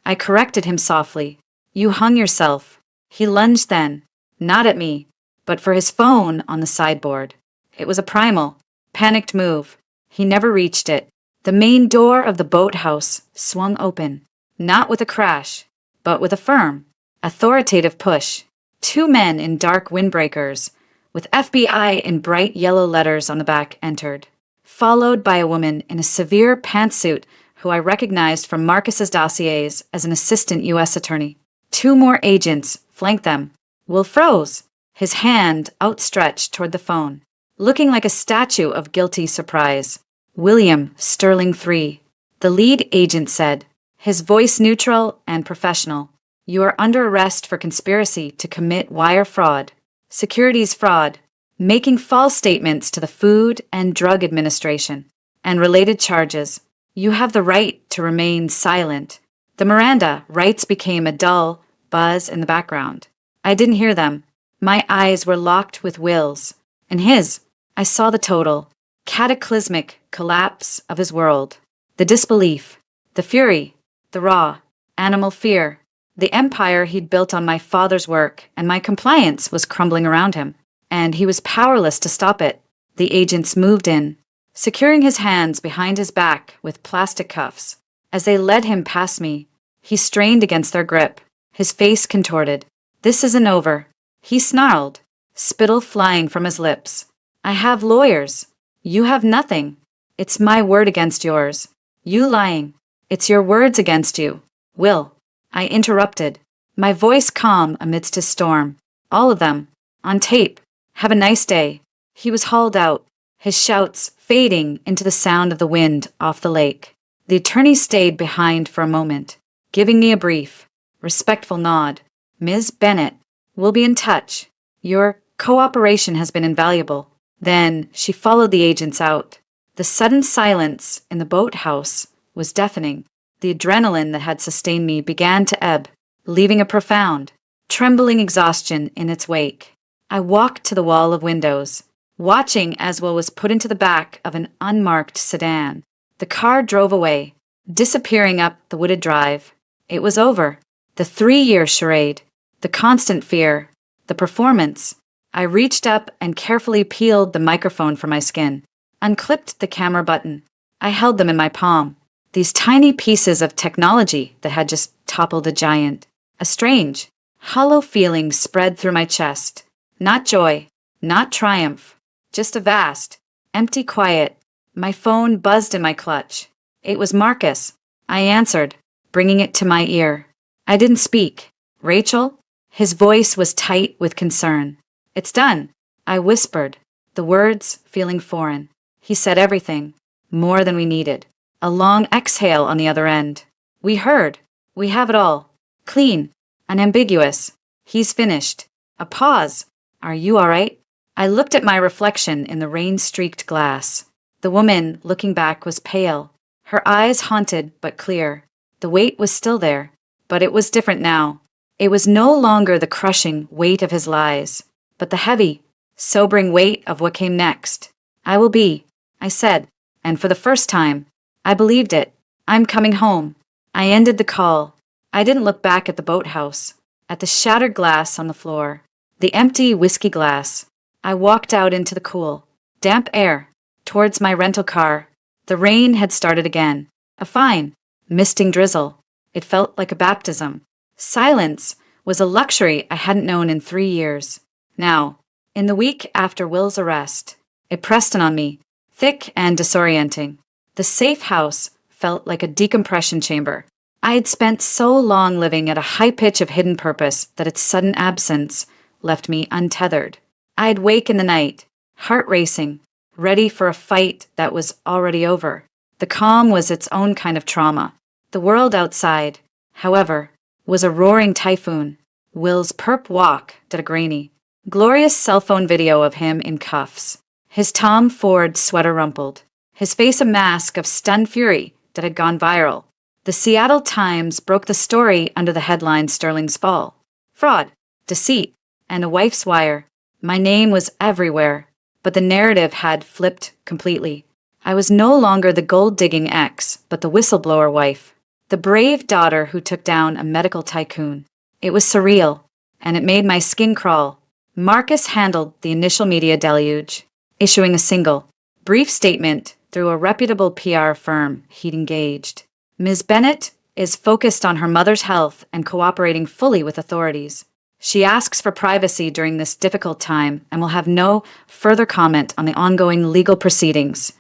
I corrected him softly. You hung yourself. He lunged then, not at me, but for his phone on the sideboard. It was a primal, panicked move. He never reached it. The main door of the boathouse swung open, not with a crash, but with a firm, authoritative push. Two men in dark windbreakers, with FBI in bright yellow letters on the back, entered, followed by a woman in a severe pantsuit who I recognized from Marcus's dossiers as an assistant U.S. attorney. Two more agents flanked them. Will froze, his hand outstretched toward the phone, looking like a statue of guilty surprise. William Sterling III, the lead agent said, his voice neutral and professional. You are under arrest for conspiracy to commit wire fraud, securities fraud, making false statements to the Food and Drug Administration, and related charges. You have the right to remain silent. The Miranda rights became a dull buzz in the background. I didn't hear them. My eyes were locked with Will's. In his, I saw the total, cataclysmic collapse of his world. The disbelief, the fury, the raw, animal fear. The empire he'd built on my father's work and my compliance was crumbling around him, and he was powerless to stop it. The agents moved in, securing his hands behind his back with plastic cuffs. As they led him past me, he strained against their grip, his face contorted. This isn't over, he snarled, spittle flying from his lips. I have lawyers. You have nothing. It's my word against yours. You lying. It's your words against you. Will. I interrupted, my voice calm amidst his storm. All of them. On tape. Have a nice day. He was hauled out, his shouts fading into the sound of the wind off the lake. The attorney stayed behind for a moment, giving me a brief, respectful nod. Ms. Bennett, we'll be in touch. Your cooperation has been invaluable. Then she followed the agents out. The sudden silence in the boathouse was deafening. The adrenaline that had sustained me began to ebb, leaving a profound, trembling exhaustion in its wake. I walked to the wall of windows, watching as Will was put into the back of an unmarked sedan. The car drove away, disappearing up the wooded drive. It was over. The 3-year charade, the constant fear, the performance. I reached up and carefully peeled the microphone from my skin, unclipped the camera button. I held them in my palm. These tiny pieces of technology that had just toppled a giant. A strange, hollow feeling spread through my chest. Not joy, not triumph, just a vast, empty quiet. My phone buzzed in my clutch. It was Marcus. I answered, bringing it to my ear. I didn't speak. Rachel? His voice was tight with concern. It's done, I whispered, the words feeling foreign. He said everything, more than we needed. A long exhale on the other end. We heard. We have it all. Clean. Unambiguous. He's finished. A pause. Are you all right? I looked at my reflection in the rain-streaked glass. The woman looking back was pale, her eyes haunted but clear. The weight was still there, but it was different now. It was no longer the crushing weight of his lies, but the heavy, sobering weight of what came next. I will be, I said, and for the first time, I believed it. I'm coming home. I ended the call. I didn't look back at the boathouse, at the shattered glass on the floor, the empty whiskey glass. I walked out into the cool, Damp air. Towards my rental car. The rain had started again. A fine, misting drizzle. It felt like a baptism. Silence was a luxury I hadn't known in 3 years. Now, in the week after Will's arrest, it pressed in on me, thick and disorienting. The safe house felt like a decompression chamber. I had spent so long living at a high pitch of hidden purpose that its sudden absence left me untethered. I'd wake in the night, heart racing, ready for a fight that was already over. The calm was its own kind of trauma. The world outside, however, was a roaring typhoon. Will's perp walk did a grainy. Glorious cell phone video of him in cuffs. His Tom Ford sweater rumpled. His face a mask of stunned fury that had gone viral. The Seattle Times broke the story under the headline Sterling's Fall. Fraud, deceit, and a wife's wire. My name was everywhere, but the narrative had flipped completely. I was no longer the gold-digging ex, but the whistleblower wife. The brave daughter who took down a medical tycoon. It was surreal, and it made my skin crawl. Marcus handled the initial media deluge, issuing a single, brief statement through a reputable PR firm he'd engaged. Ms. Bennett is focused on her mother's health and cooperating fully with authorities. She asks for privacy during this difficult time and will have no further comment on the ongoing legal proceedings.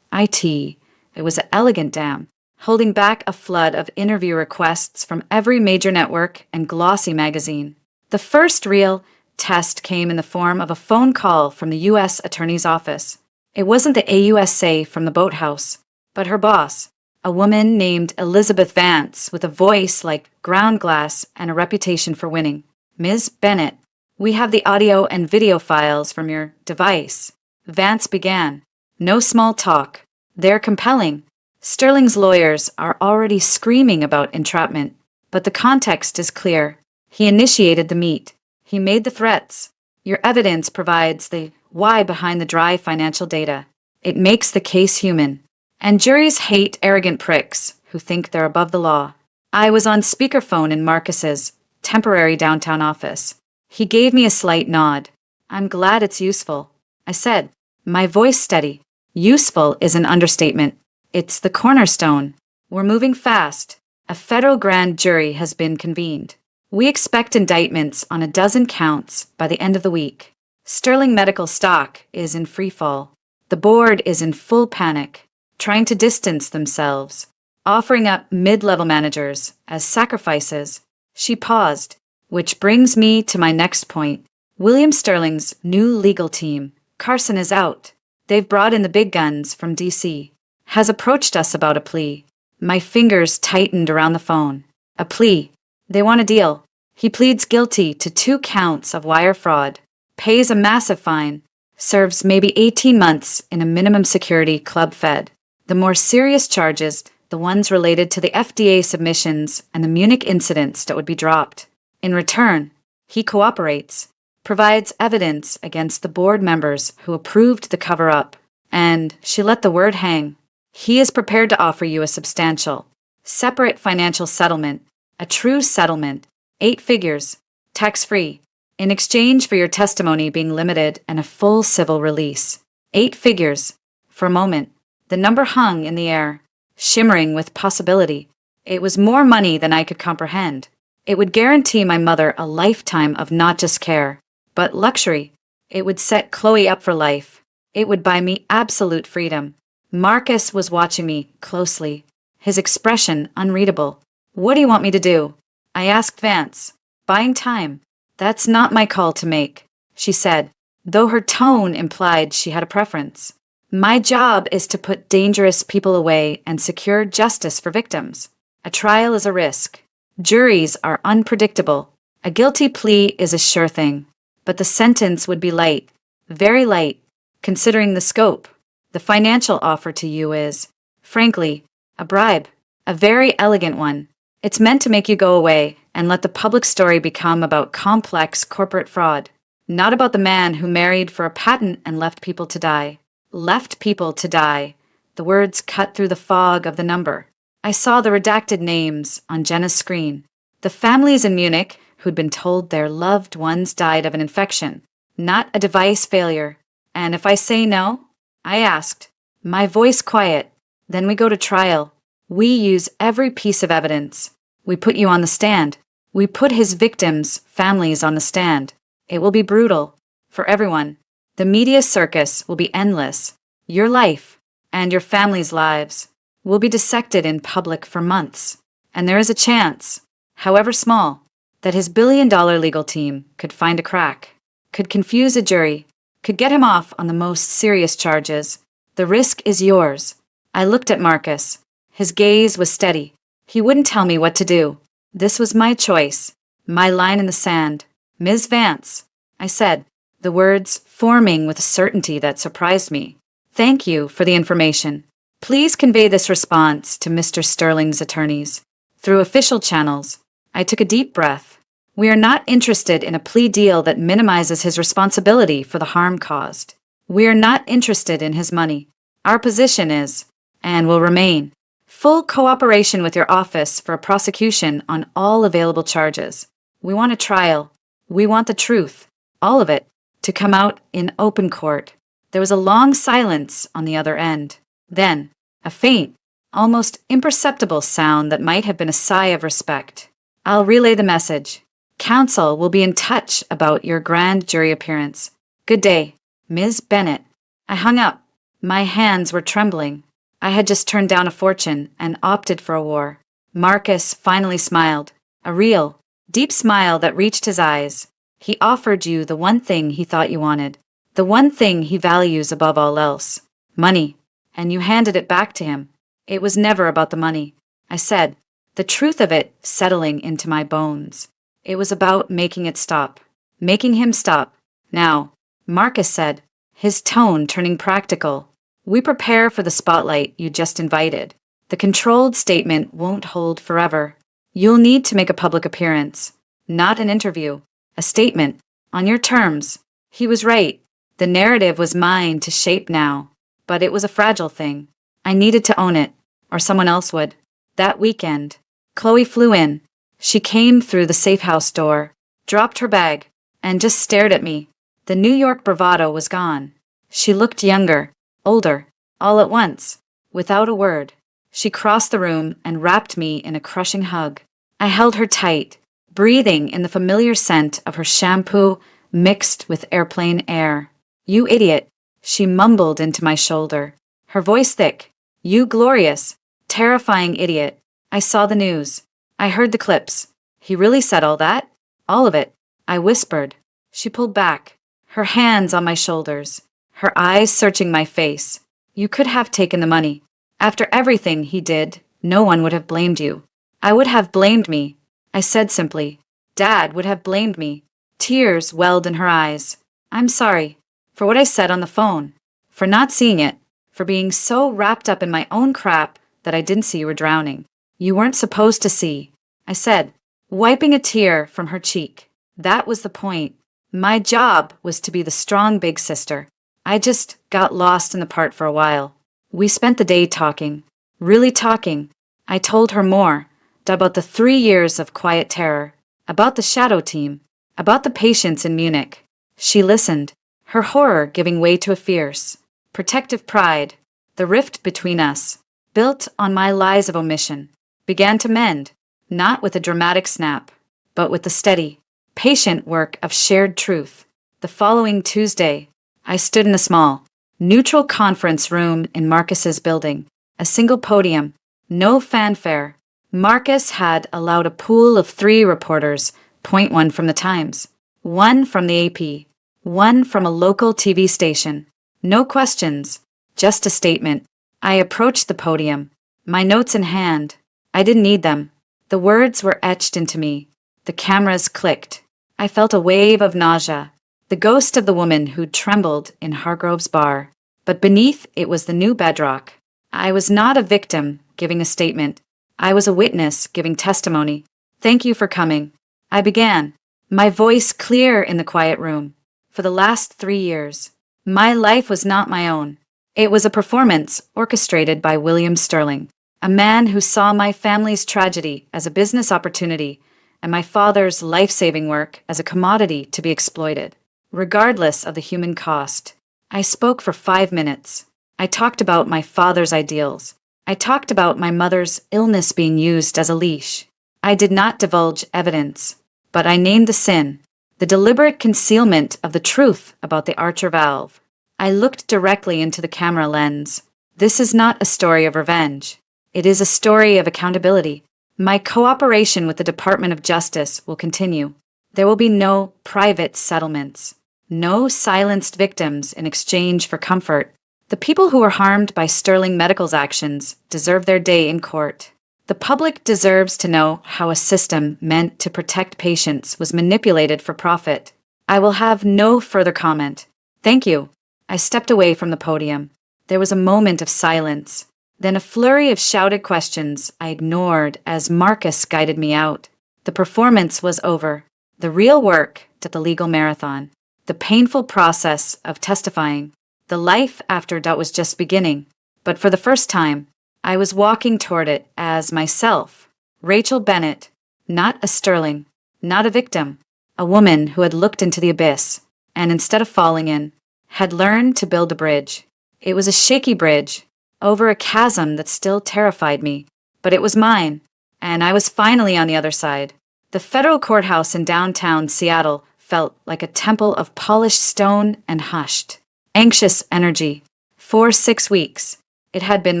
It was an elegant dam, holding back a flood of interview requests from every major network and glossy magazine. The first real test came in the form of a phone call from the U.S. Attorney's Office. It wasn't the AUSA from the boathouse, but her boss, a woman named Elizabeth Vance with a voice like ground glass and a reputation for winning. Ms. Bennett, we have the audio and video files from your device. Vance began. No small talk. They're compelling. Sterling's lawyers are already screaming about entrapment, but the context is clear. He initiated the meet. He made the threats. Your evidence provides the why behind the dry financial data. It makes the case human. And juries hate arrogant pricks who think they're above the law. I was on speakerphone in Marcus's temporary downtown office. He gave me a slight nod. I'm glad it's useful. I said, my voice steady. Useful is an understatement. It's the cornerstone. We're moving fast. A federal grand jury has been convened. We expect indictments on a dozen counts by the end of the week. Sterling Medical stock is in free fall. The board is in full panic, trying to distance themselves, offering up mid-level managers as sacrifices. She paused, which brings me to my next point. William Sterling's new legal team, Carson, is out. They've brought in the big guns from D.C., has approached us about a plea. My fingers tightened around the phone. A plea. They want a deal. He pleads guilty to 2 counts of wire fraud, pays a massive fine, serves maybe 18 months in a minimum security club fed. The more serious charges, the ones related to the FDA submissions and the Munich incidents that would be dropped. In return, he cooperates, provides evidence against the board members who approved the cover-up, and she let the word hang. He is prepared to offer you a substantial, separate financial settlement, a true settlement, 8 figures, tax-free, in exchange for your testimony being limited and a full civil release. 8 figures. For a moment, the number hung in the air, shimmering with possibility. It was more money than I could comprehend. It would guarantee my mother a lifetime of not just care, but luxury. It would set Chloe up for life. It would buy me absolute freedom. Marcus was watching me closely, his expression unreadable. What do you want me to do? I asked Vance. Buying time. That's not my call to make, she said, though her tone implied she had a preference. My job is to put dangerous people away and secure justice for victims. A trial is a risk. Juries are unpredictable. A guilty plea is a sure thing, but the sentence would be light, very light, considering the scope. The financial offer to you is, frankly, a bribe, a very elegant one. It's meant to make you go away and let the public story become about complex corporate fraud, not about the man who married for a patent and left people to die. Left people to die. The words cut through the fog of the number. I saw the redacted names on Jenna's screen. The families in Munich who'd been told their loved ones died of an infection, not a device failure. And if I say no, I asked, my voice quiet. Then we go to trial. We use every piece of evidence. We put you on the stand. We put his victims' families on the stand. It will be brutal. For everyone. The media circus will be endless. Your life and your family's lives will be dissected in public for months. And there is a chance, however small, that his billion-dollar legal team could find a crack, could confuse a jury, could get him off on the most serious charges. The risk is yours. I looked at Marcus. His gaze was steady. He wouldn't tell me what to do. This was my choice, my line in the sand. Ms. Vance, I said, the words forming with a certainty that surprised me. Thank you for the information. Please convey this response to Mr. Sterling's attorneys. Through official channels, I took a deep breath. We are not interested in a plea deal that minimizes his responsibility for the harm caused. We are not interested in his money. Our position is, and will remain, full cooperation with your office for a prosecution on all available charges. We want a trial. We want the truth, all of it, to come out in open court. There was a long silence on the other end. Then, a faint, almost imperceptible sound that might have been a sigh of respect. I'll relay the message. Counsel will be in touch about your grand jury appearance. Good day, Ms. Bennett. I hung up. My hands were trembling. I had just turned down a fortune and opted for a war. Marcus finally smiled. A real, deep smile that reached his eyes. He offered you the one thing he thought you wanted. The one thing he values above all else. Money. And you handed it back to him. It was never about the money. I said, the truth of it settling into my bones. It was about making it stop. Making him stop. Now, Marcus said, his tone turning practical. We prepare for the spotlight you just invited. The controlled statement won't hold forever. You'll need to make a public appearance. Not an interview. A statement. On your terms. He was right. The narrative was mine to shape now. But it was a fragile thing. I needed to own it. Or someone else would. That weekend, Chloe flew in. She came through the safe house door, dropped her bag, and just stared at me. The New York bravado was gone. She looked younger, older, all at once, without a word. She crossed the room and wrapped me in a crushing hug. I held her tight, breathing in the familiar scent of her shampoo mixed with airplane air. You idiot, she mumbled into my shoulder, her voice thick. You glorious, terrifying idiot. I saw the news. I heard the clips. He really said all that? All of it. I whispered. She pulled back, her hands on my shoulders, her eyes searching my face. You could have taken the money. After everything he did, no one would have blamed you. I would have blamed me. I said simply. Dad would have blamed me. Tears welled in her eyes. I'm sorry. For what I said on the phone. For not seeing it. For being so wrapped up in my own crap that I didn't see you were drowning. You weren't supposed to see, I said, wiping a tear from her cheek. That was the point. My job was to be the strong big sister. I just got lost in the part for a while. We spent the day talking. Really talking. I told her more about the 3 years of quiet terror, about the shadow team, about the patients in Munich. She listened, her horror giving way to a fierce, protective pride. The rift between us, built on my lies of omission, began to mend, not with a dramatic snap, but with the steady, patient work of shared truth. The following Tuesday, I stood in a small, neutral conference room in Marcus's building, a single podium, no fanfare. Marcus had allowed a pool of 3 reporters, point one from the Times, 1 from the AP, 1 from a local TV station. No questions, just a statement. I approached the podium, my notes in hand. I didn't need them. The words were etched into me. The cameras clicked. I felt a wave of nausea, the ghost of the woman who'd trembled in Hargrove's bar. But beneath it was the new bedrock. I was not a victim giving a statement. I was a witness giving testimony. Thank you for coming. I began, my voice clear in the quiet room. For the last 3 years, my life was not my own. It was a performance orchestrated by William Sterling, a man who saw my family's tragedy as a business opportunity and my father's life-saving work as a commodity to be exploited, regardless of the human cost. I spoke for 5 minutes. I talked about my father's ideals. I talked about my mother's illness being used as a leash. I did not divulge evidence, but I named the sin, the deliberate concealment of the truth about the Archer valve. I looked directly into the camera lens. This is not a story of revenge. It is a story of accountability. My cooperation with the Department of Justice will continue. There will be no private settlements, no silenced victims in exchange for comfort. The people who were harmed by Sterling Medical's actions deserve their day in court. The public deserves to know how a system meant to protect patients was manipulated for profit. I will have no further comment. Thank you. I stepped away from the podium. There was a moment of silence, then a flurry of shouted questions I ignored as Marcus guided me out. The performance was over. The real work did the legal marathon. The painful process of testifying. The life after that was just beginning. But for the first time, I was walking toward it as myself, Rachel Bennett, not a Sterling, not a victim, a woman who had looked into the abyss, and instead of falling in, had learned to build a bridge. It was a shaky bridge, over a chasm that still terrified me, but it was mine, and I was finally on the other side. The federal courthouse in downtown Seattle felt like a temple of polished stone and hushed. Anxious energy. For 6 weeks, it had been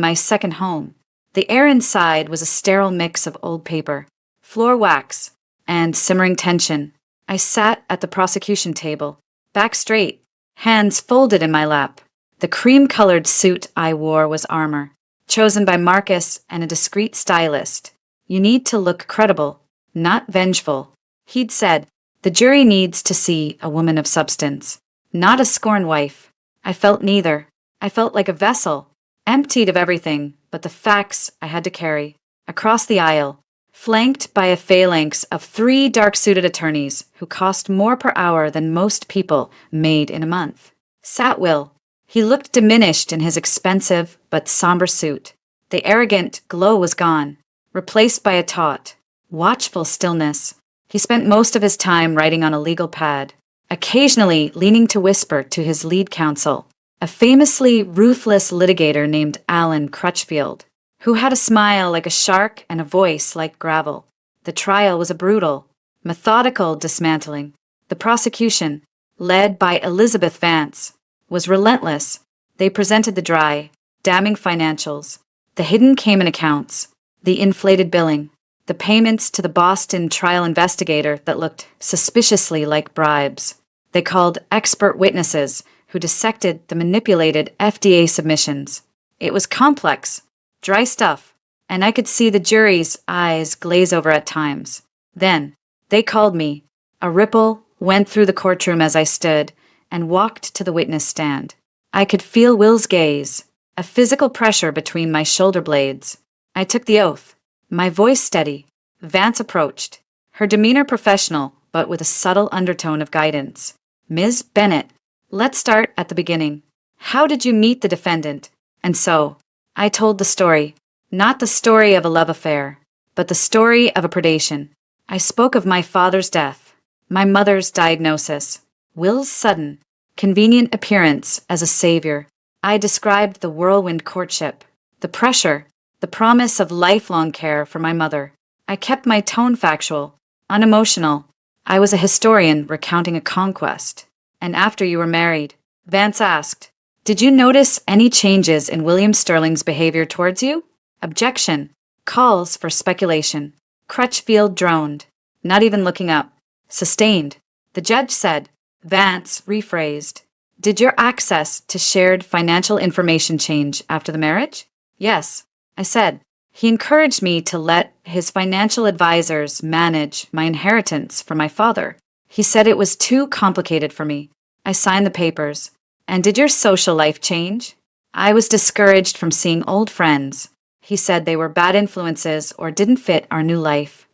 my second home. The air inside was a sterile mix of old paper, floor wax, and simmering tension. I sat at the prosecution table, back straight, hands folded in my lap. The cream-colored suit I wore was armor, chosen by Marcus and a discreet stylist. You need to look credible, not vengeful. He'd said, the jury needs to see a woman of substance, not a scorned wife. I felt neither. I felt like a vessel, emptied of everything but the facts I had to carry. Across the aisle, flanked by a phalanx of 3 dark-suited attorneys who cost more per hour than most people made in a month, sat Will. He looked diminished in his expensive but somber suit. The arrogant glow was gone, replaced by a taut, watchful stillness. He spent most of his time writing on a legal pad, occasionally leaning to whisper to his lead counsel, a famously ruthless litigator named Alan Crutchfield, who had a smile like a shark and a voice like gravel. The trial was a brutal, methodical dismantling. The prosecution, led by Elizabeth Vance, was relentless. They presented the dry, damning financials, the hidden Cayman accounts, the inflated billing, the payments to the Boston trial investigator that looked suspiciously like bribes. They called expert witnesses who dissected the manipulated FDA submissions. It was complex, dry stuff, and I could see the jury's eyes glaze over at times. Then, they called me. A ripple went through the courtroom as I stood and walked to the witness stand. I could feel Will's gaze, a physical pressure between my shoulder blades. I took the oath, my voice steady. Vance approached, her demeanor professional, but with a subtle undertone of guidance. Ms. Bennett, let's start at the beginning. How did you meet the defendant? And so, I told the story, not the story of a love affair, but the story of a predation. I spoke of my father's death, my mother's diagnosis, Will's sudden, convenient appearance as a savior. I described the whirlwind courtship, the pressure, the promise of lifelong care for my mother. I kept my tone factual, unemotional. I was a historian recounting a conquest. And after you were married, Vance asked, did you notice any changes in William Sterling's behavior towards you? Objection. Calls for speculation. Crutchfield droned, not even looking up. Sustained. The judge said. Vance rephrased. Did your access to shared financial information change after the marriage? Yes, I said. He encouraged me to let his financial advisors manage my inheritance from my father. He said it was too complicated for me. I signed the papers. And did your social life change? I was discouraged from seeing old friends. He said they were bad influences or didn't fit our new life.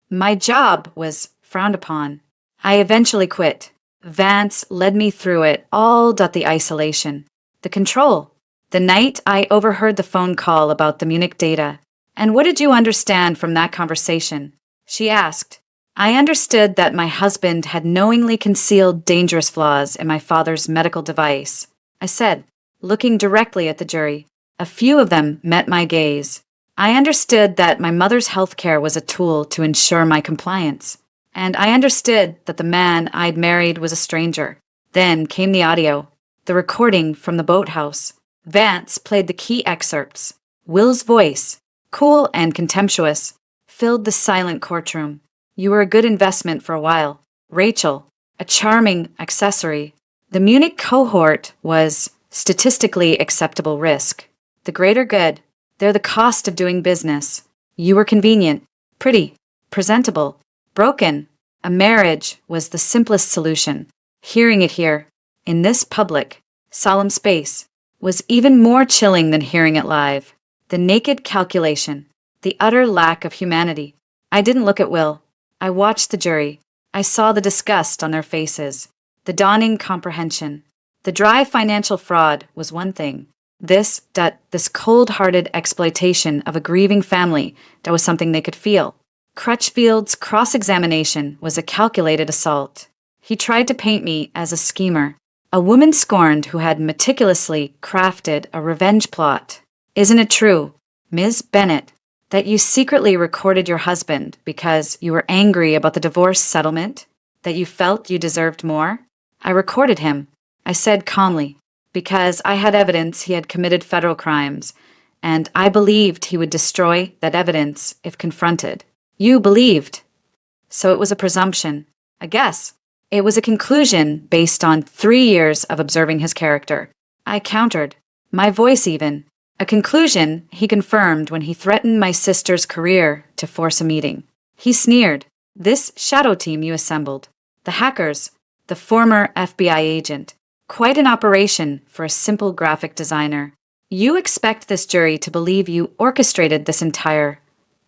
My job was frowned upon. I eventually quit. Vance led me through it all but the isolation, the control. The night I overheard the phone call about the Munich data. And what did you understand from that conversation? She asked. I understood that my husband had knowingly concealed dangerous flaws in my father's medical device. I said, looking directly at the jury. A few of them met my gaze. I understood that my mother's health care was a tool to ensure my compliance. And I understood that the man I'd married was a stranger. Then came the audio, the recording from the boathouse. Vance played the key excerpts. Will's voice, cool and contemptuous, filled the silent courtroom. You were a good investment for a while. Rachel, a charming accessory. The Munich cohort was statistically acceptable risk. The greater good, they're the cost of doing business. You were convenient, pretty, presentable, broken. A marriage was the simplest solution. Hearing it here, in this public, solemn space, was even more chilling than hearing it live. The naked calculation, the utter lack of humanity. I didn't look at Will. I watched the jury. I saw the disgust on their faces, the dawning comprehension. The dry financial fraud was one thing. This cold-hearted exploitation of a grieving family, that was something they could feel. Crutchfield's cross-examination was a calculated assault. He tried to paint me as a schemer, a woman scorned who had meticulously crafted a revenge plot. Isn't it true, Ms. Bennett, that you secretly recorded your husband because you were angry about the divorce settlement, that you felt you deserved more? I recorded him, I said calmly, because I had evidence he had committed federal crimes, and I believed he would destroy that evidence if confronted. You believed. So it was a presumption, a guess. It was a conclusion based on 3 years of observing his character. I countered, my voice even. A conclusion he confirmed when he threatened my sister's career to force a meeting. He sneered, this shadow team you assembled, the hackers, the former FBI agent, quite an operation for a simple graphic designer. You expect this jury to believe you orchestrated this entire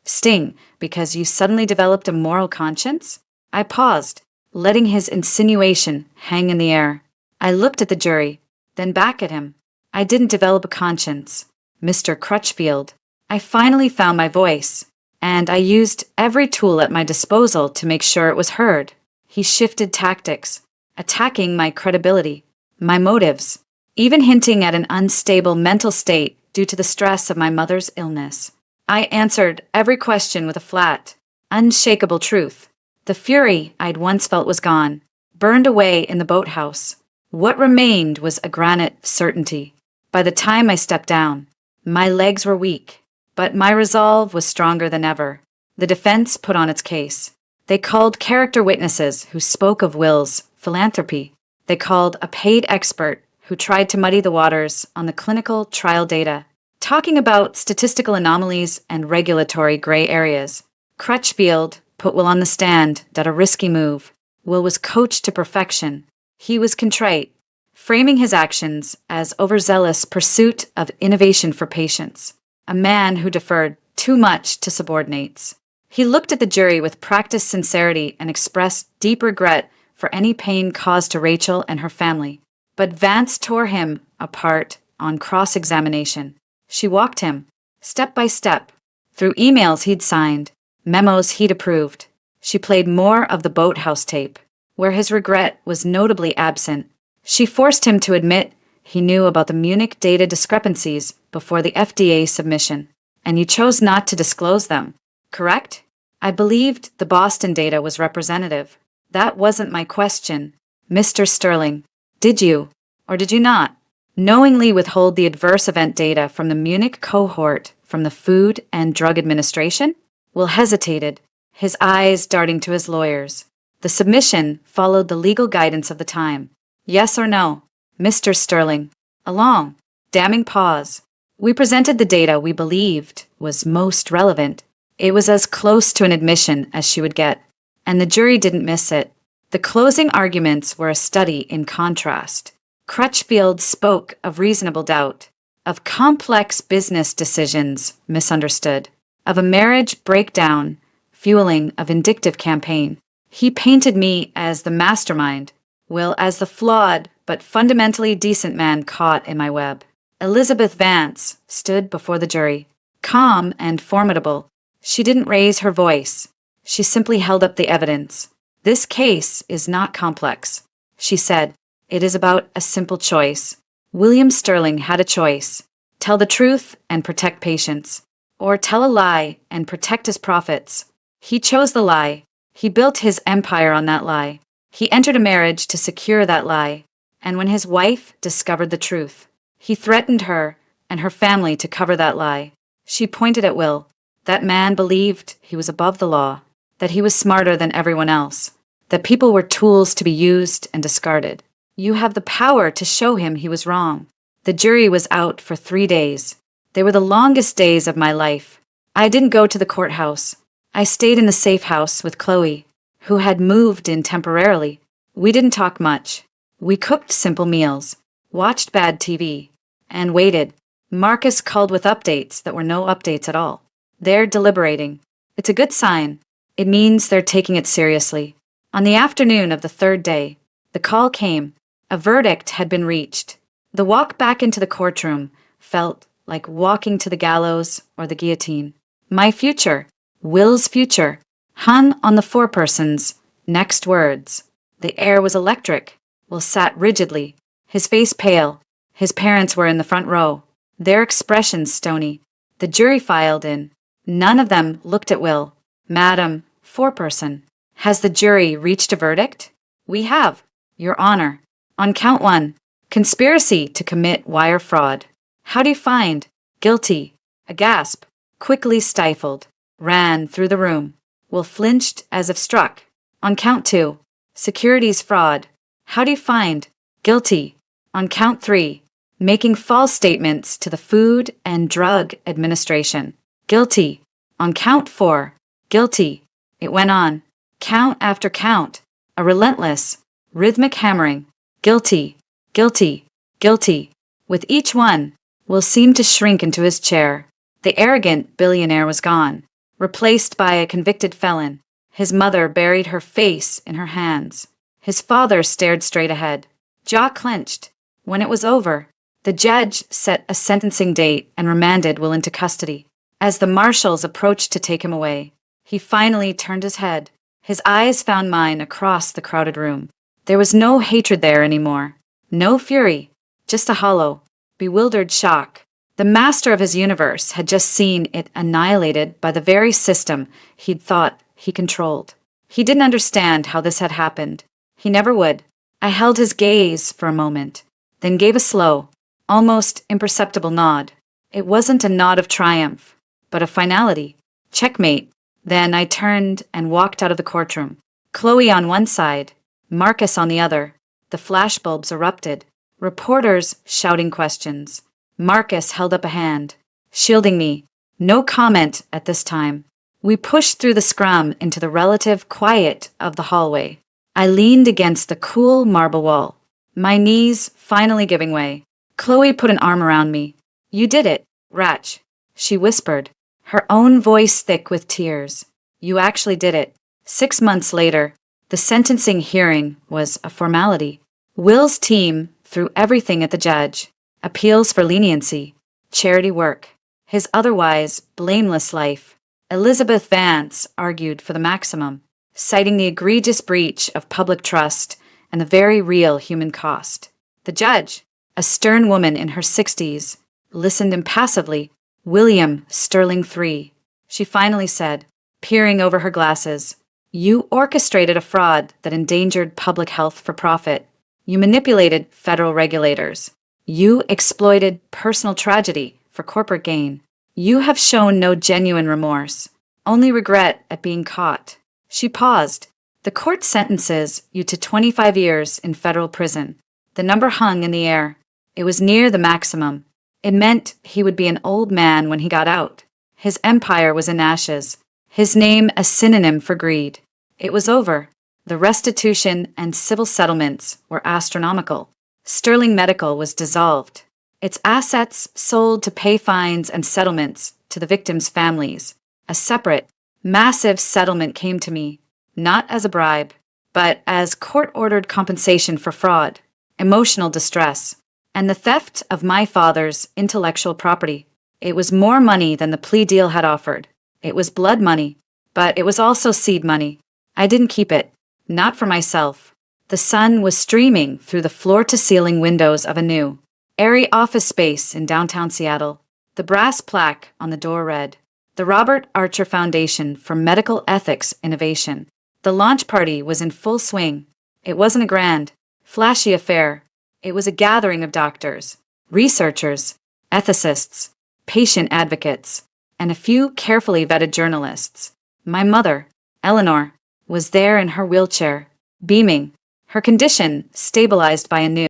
sting because you suddenly developed a moral conscience? I paused, letting his insinuation hang in the air. I looked at the jury, then back at him. I didn't develop a conscience, Mr. Crutchfield. I finally found my voice, and I used every tool at my disposal to make sure it was heard. He shifted tactics, attacking my credibility, my motives, even hinting at an unstable mental state due to the stress of my mother's illness. I answered every question with a flat, unshakable truth. The fury I'd once felt was gone, burned away in the boathouse. What remained was a granite certainty. By the time I stepped down, my legs were weak, but my resolve was stronger than ever. The defense put on its case. They called character witnesses who spoke of Will's philanthropy. They called a paid expert who tried to muddy the waters on the clinical trial data, talking about statistical anomalies and regulatory gray areas. Crutchfield put Will on the stand, did a risky move. Will was coached to perfection. He was contrite, framing his actions as overzealous pursuit of innovation for patients, a man who deferred too much to subordinates. He looked at the jury with practiced sincerity and expressed deep regret for any pain caused to Rachel and her family. But Vance tore him apart on cross-examination. She walked him, step by step, through emails he'd signed, memos he'd approved. She played more of the boathouse tape, where his regret was notably absent. She forced him to admit he knew about the Munich data discrepancies before the FDA submission, and you chose not to disclose them, correct? I believed the Boston data was representative. That wasn't my question. Mr. Sterling, did you, or did you not, knowingly withhold the adverse event data from the Munich cohort from the Food and Drug Administration? Will hesitated, his eyes darting to his lawyers. The submission followed the legal guidance of the time. Yes or no, Mr. Sterling? A long, damning pause. We presented the data we believed was most relevant. It was as close to an admission as she would get, and the jury didn't miss it. The closing arguments were a study in contrast. Crutchfield spoke of reasonable doubt, of complex business decisions misunderstood, of a marriage breakdown fueling a vindictive campaign. He painted me as the mastermind, Will as the flawed but fundamentally decent man caught in my web. Elizabeth Vance stood before the jury, calm and formidable. She didn't raise her voice. She simply held up the evidence. This case is not complex, she said. It is about a simple choice. William Sterling had a choice: tell the truth and protect patients, or tell a lie and protect his profits. He chose the lie. He built his empire on that lie. He entered a marriage to secure that lie. And when his wife discovered the truth, he threatened her and her family to cover that lie. She pointed at Will. That man believed he was above the law, that he was smarter than everyone else, that people were tools to be used and discarded. You have the power to show him he was wrong. The jury was out for 3 days. They were the longest days of my life. I didn't go to the courthouse. I stayed in the safe house with Chloe, who had moved in temporarily. We didn't talk much. We cooked simple meals, watched bad TV, and waited. Marcus called with updates that were no updates at all. They're deliberating. It's a good sign. It means they're taking it seriously. On the afternoon of the 3rd day, the call came. A verdict had been reached. The walk back into the courtroom felt like walking to the gallows or the guillotine. My future, Will's future, hung on the foreperson's next words. The air was electric. Will sat rigidly, his face pale. His parents were in the front row, their expressions stony. The jury filed in. None of them looked at Will. Madam, foreperson, has the jury reached a verdict? We have, Your Honor. On count 1, conspiracy to commit wire fraud. How do you find? Guilty. A gasp, quickly stifled, ran through the room. Will flinched as if struck. On count 2, securities fraud. How do you find? Guilty. On count 3, making false statements to the Food and Drug Administration. Guilty. On count 4, guilty. It went on, count after count, a relentless, rhythmic hammering. Guilty, guilty, guilty. With each one, Will seemed to shrink into his chair. The arrogant billionaire was gone, replaced by a convicted felon. His mother buried her face in her hands. His father stared straight ahead, jaw clenched. When it was over, the judge set a sentencing date and remanded Will into custody. As the marshals approached to take him away, he finally turned his head. His eyes found mine across the crowded room. There was no hatred there anymore, no fury, just a hollow, bewildered shock. The master of his universe had just seen it annihilated by the very system he'd thought he controlled. He didn't understand how this had happened. He never would. I held his gaze for a moment, then gave a slow, almost imperceptible nod. It wasn't a nod of triumph, but of finality. Checkmate. Then I turned and walked out of the courtroom. Chloe on one side, Marcus on the other. The flashbulbs erupted. Reporters shouting questions. Marcus held up a hand, shielding me. No comment at this time. We pushed through the scrum into the relative quiet of the hallway. I leaned against the cool marble wall, my knees finally giving way. Chloe put an arm around me. You did it, Ratch, she whispered, her own voice thick with tears. You actually did it. 6 months later, the sentencing hearing was a formality. Will's team threw everything at the judge. Appeals for leniency, charity work, his otherwise blameless life. Elizabeth Vance argued for the maximum, citing the egregious breach of public trust and the very real human cost. The judge, a stern woman in her 60s, listened impassively. William Sterling III, she finally said, peering over her glasses. You orchestrated a fraud that endangered public health for profit. You manipulated federal regulators. You exploited personal tragedy for corporate gain. You have shown no genuine remorse, only regret at being caught. She paused. The court sentences you to 25 years in federal prison. The number hung in the air. It was near the maximum. It meant he would be an old man when he got out. His empire was in ashes, his name a synonym for greed. It was over. The restitution and civil settlements were astronomical. Sterling Medical was dissolved. Its assets sold to pay fines and settlements to the victims' families. A separate, massive settlement came to me, not as a bribe, but as court-ordered compensation for fraud, emotional distress, and the theft of my father's intellectual property. It was more money than the plea deal had offered. It was blood money, but it was also seed money. I didn't keep it, not for myself. The sun was streaming through the floor-to-ceiling windows of Anu. Airy office space in downtown Seattle. The brass plaque on the door read, "The Robert Archer Foundation for Medical Ethics Innovation." The launch party was in full swing. It wasn't a grand, flashy affair. It was a gathering of doctors, researchers, ethicists, patient advocates, and a few carefully vetted journalists. My mother, Eleanor, was there in her wheelchair, beaming, her condition stabilized by a new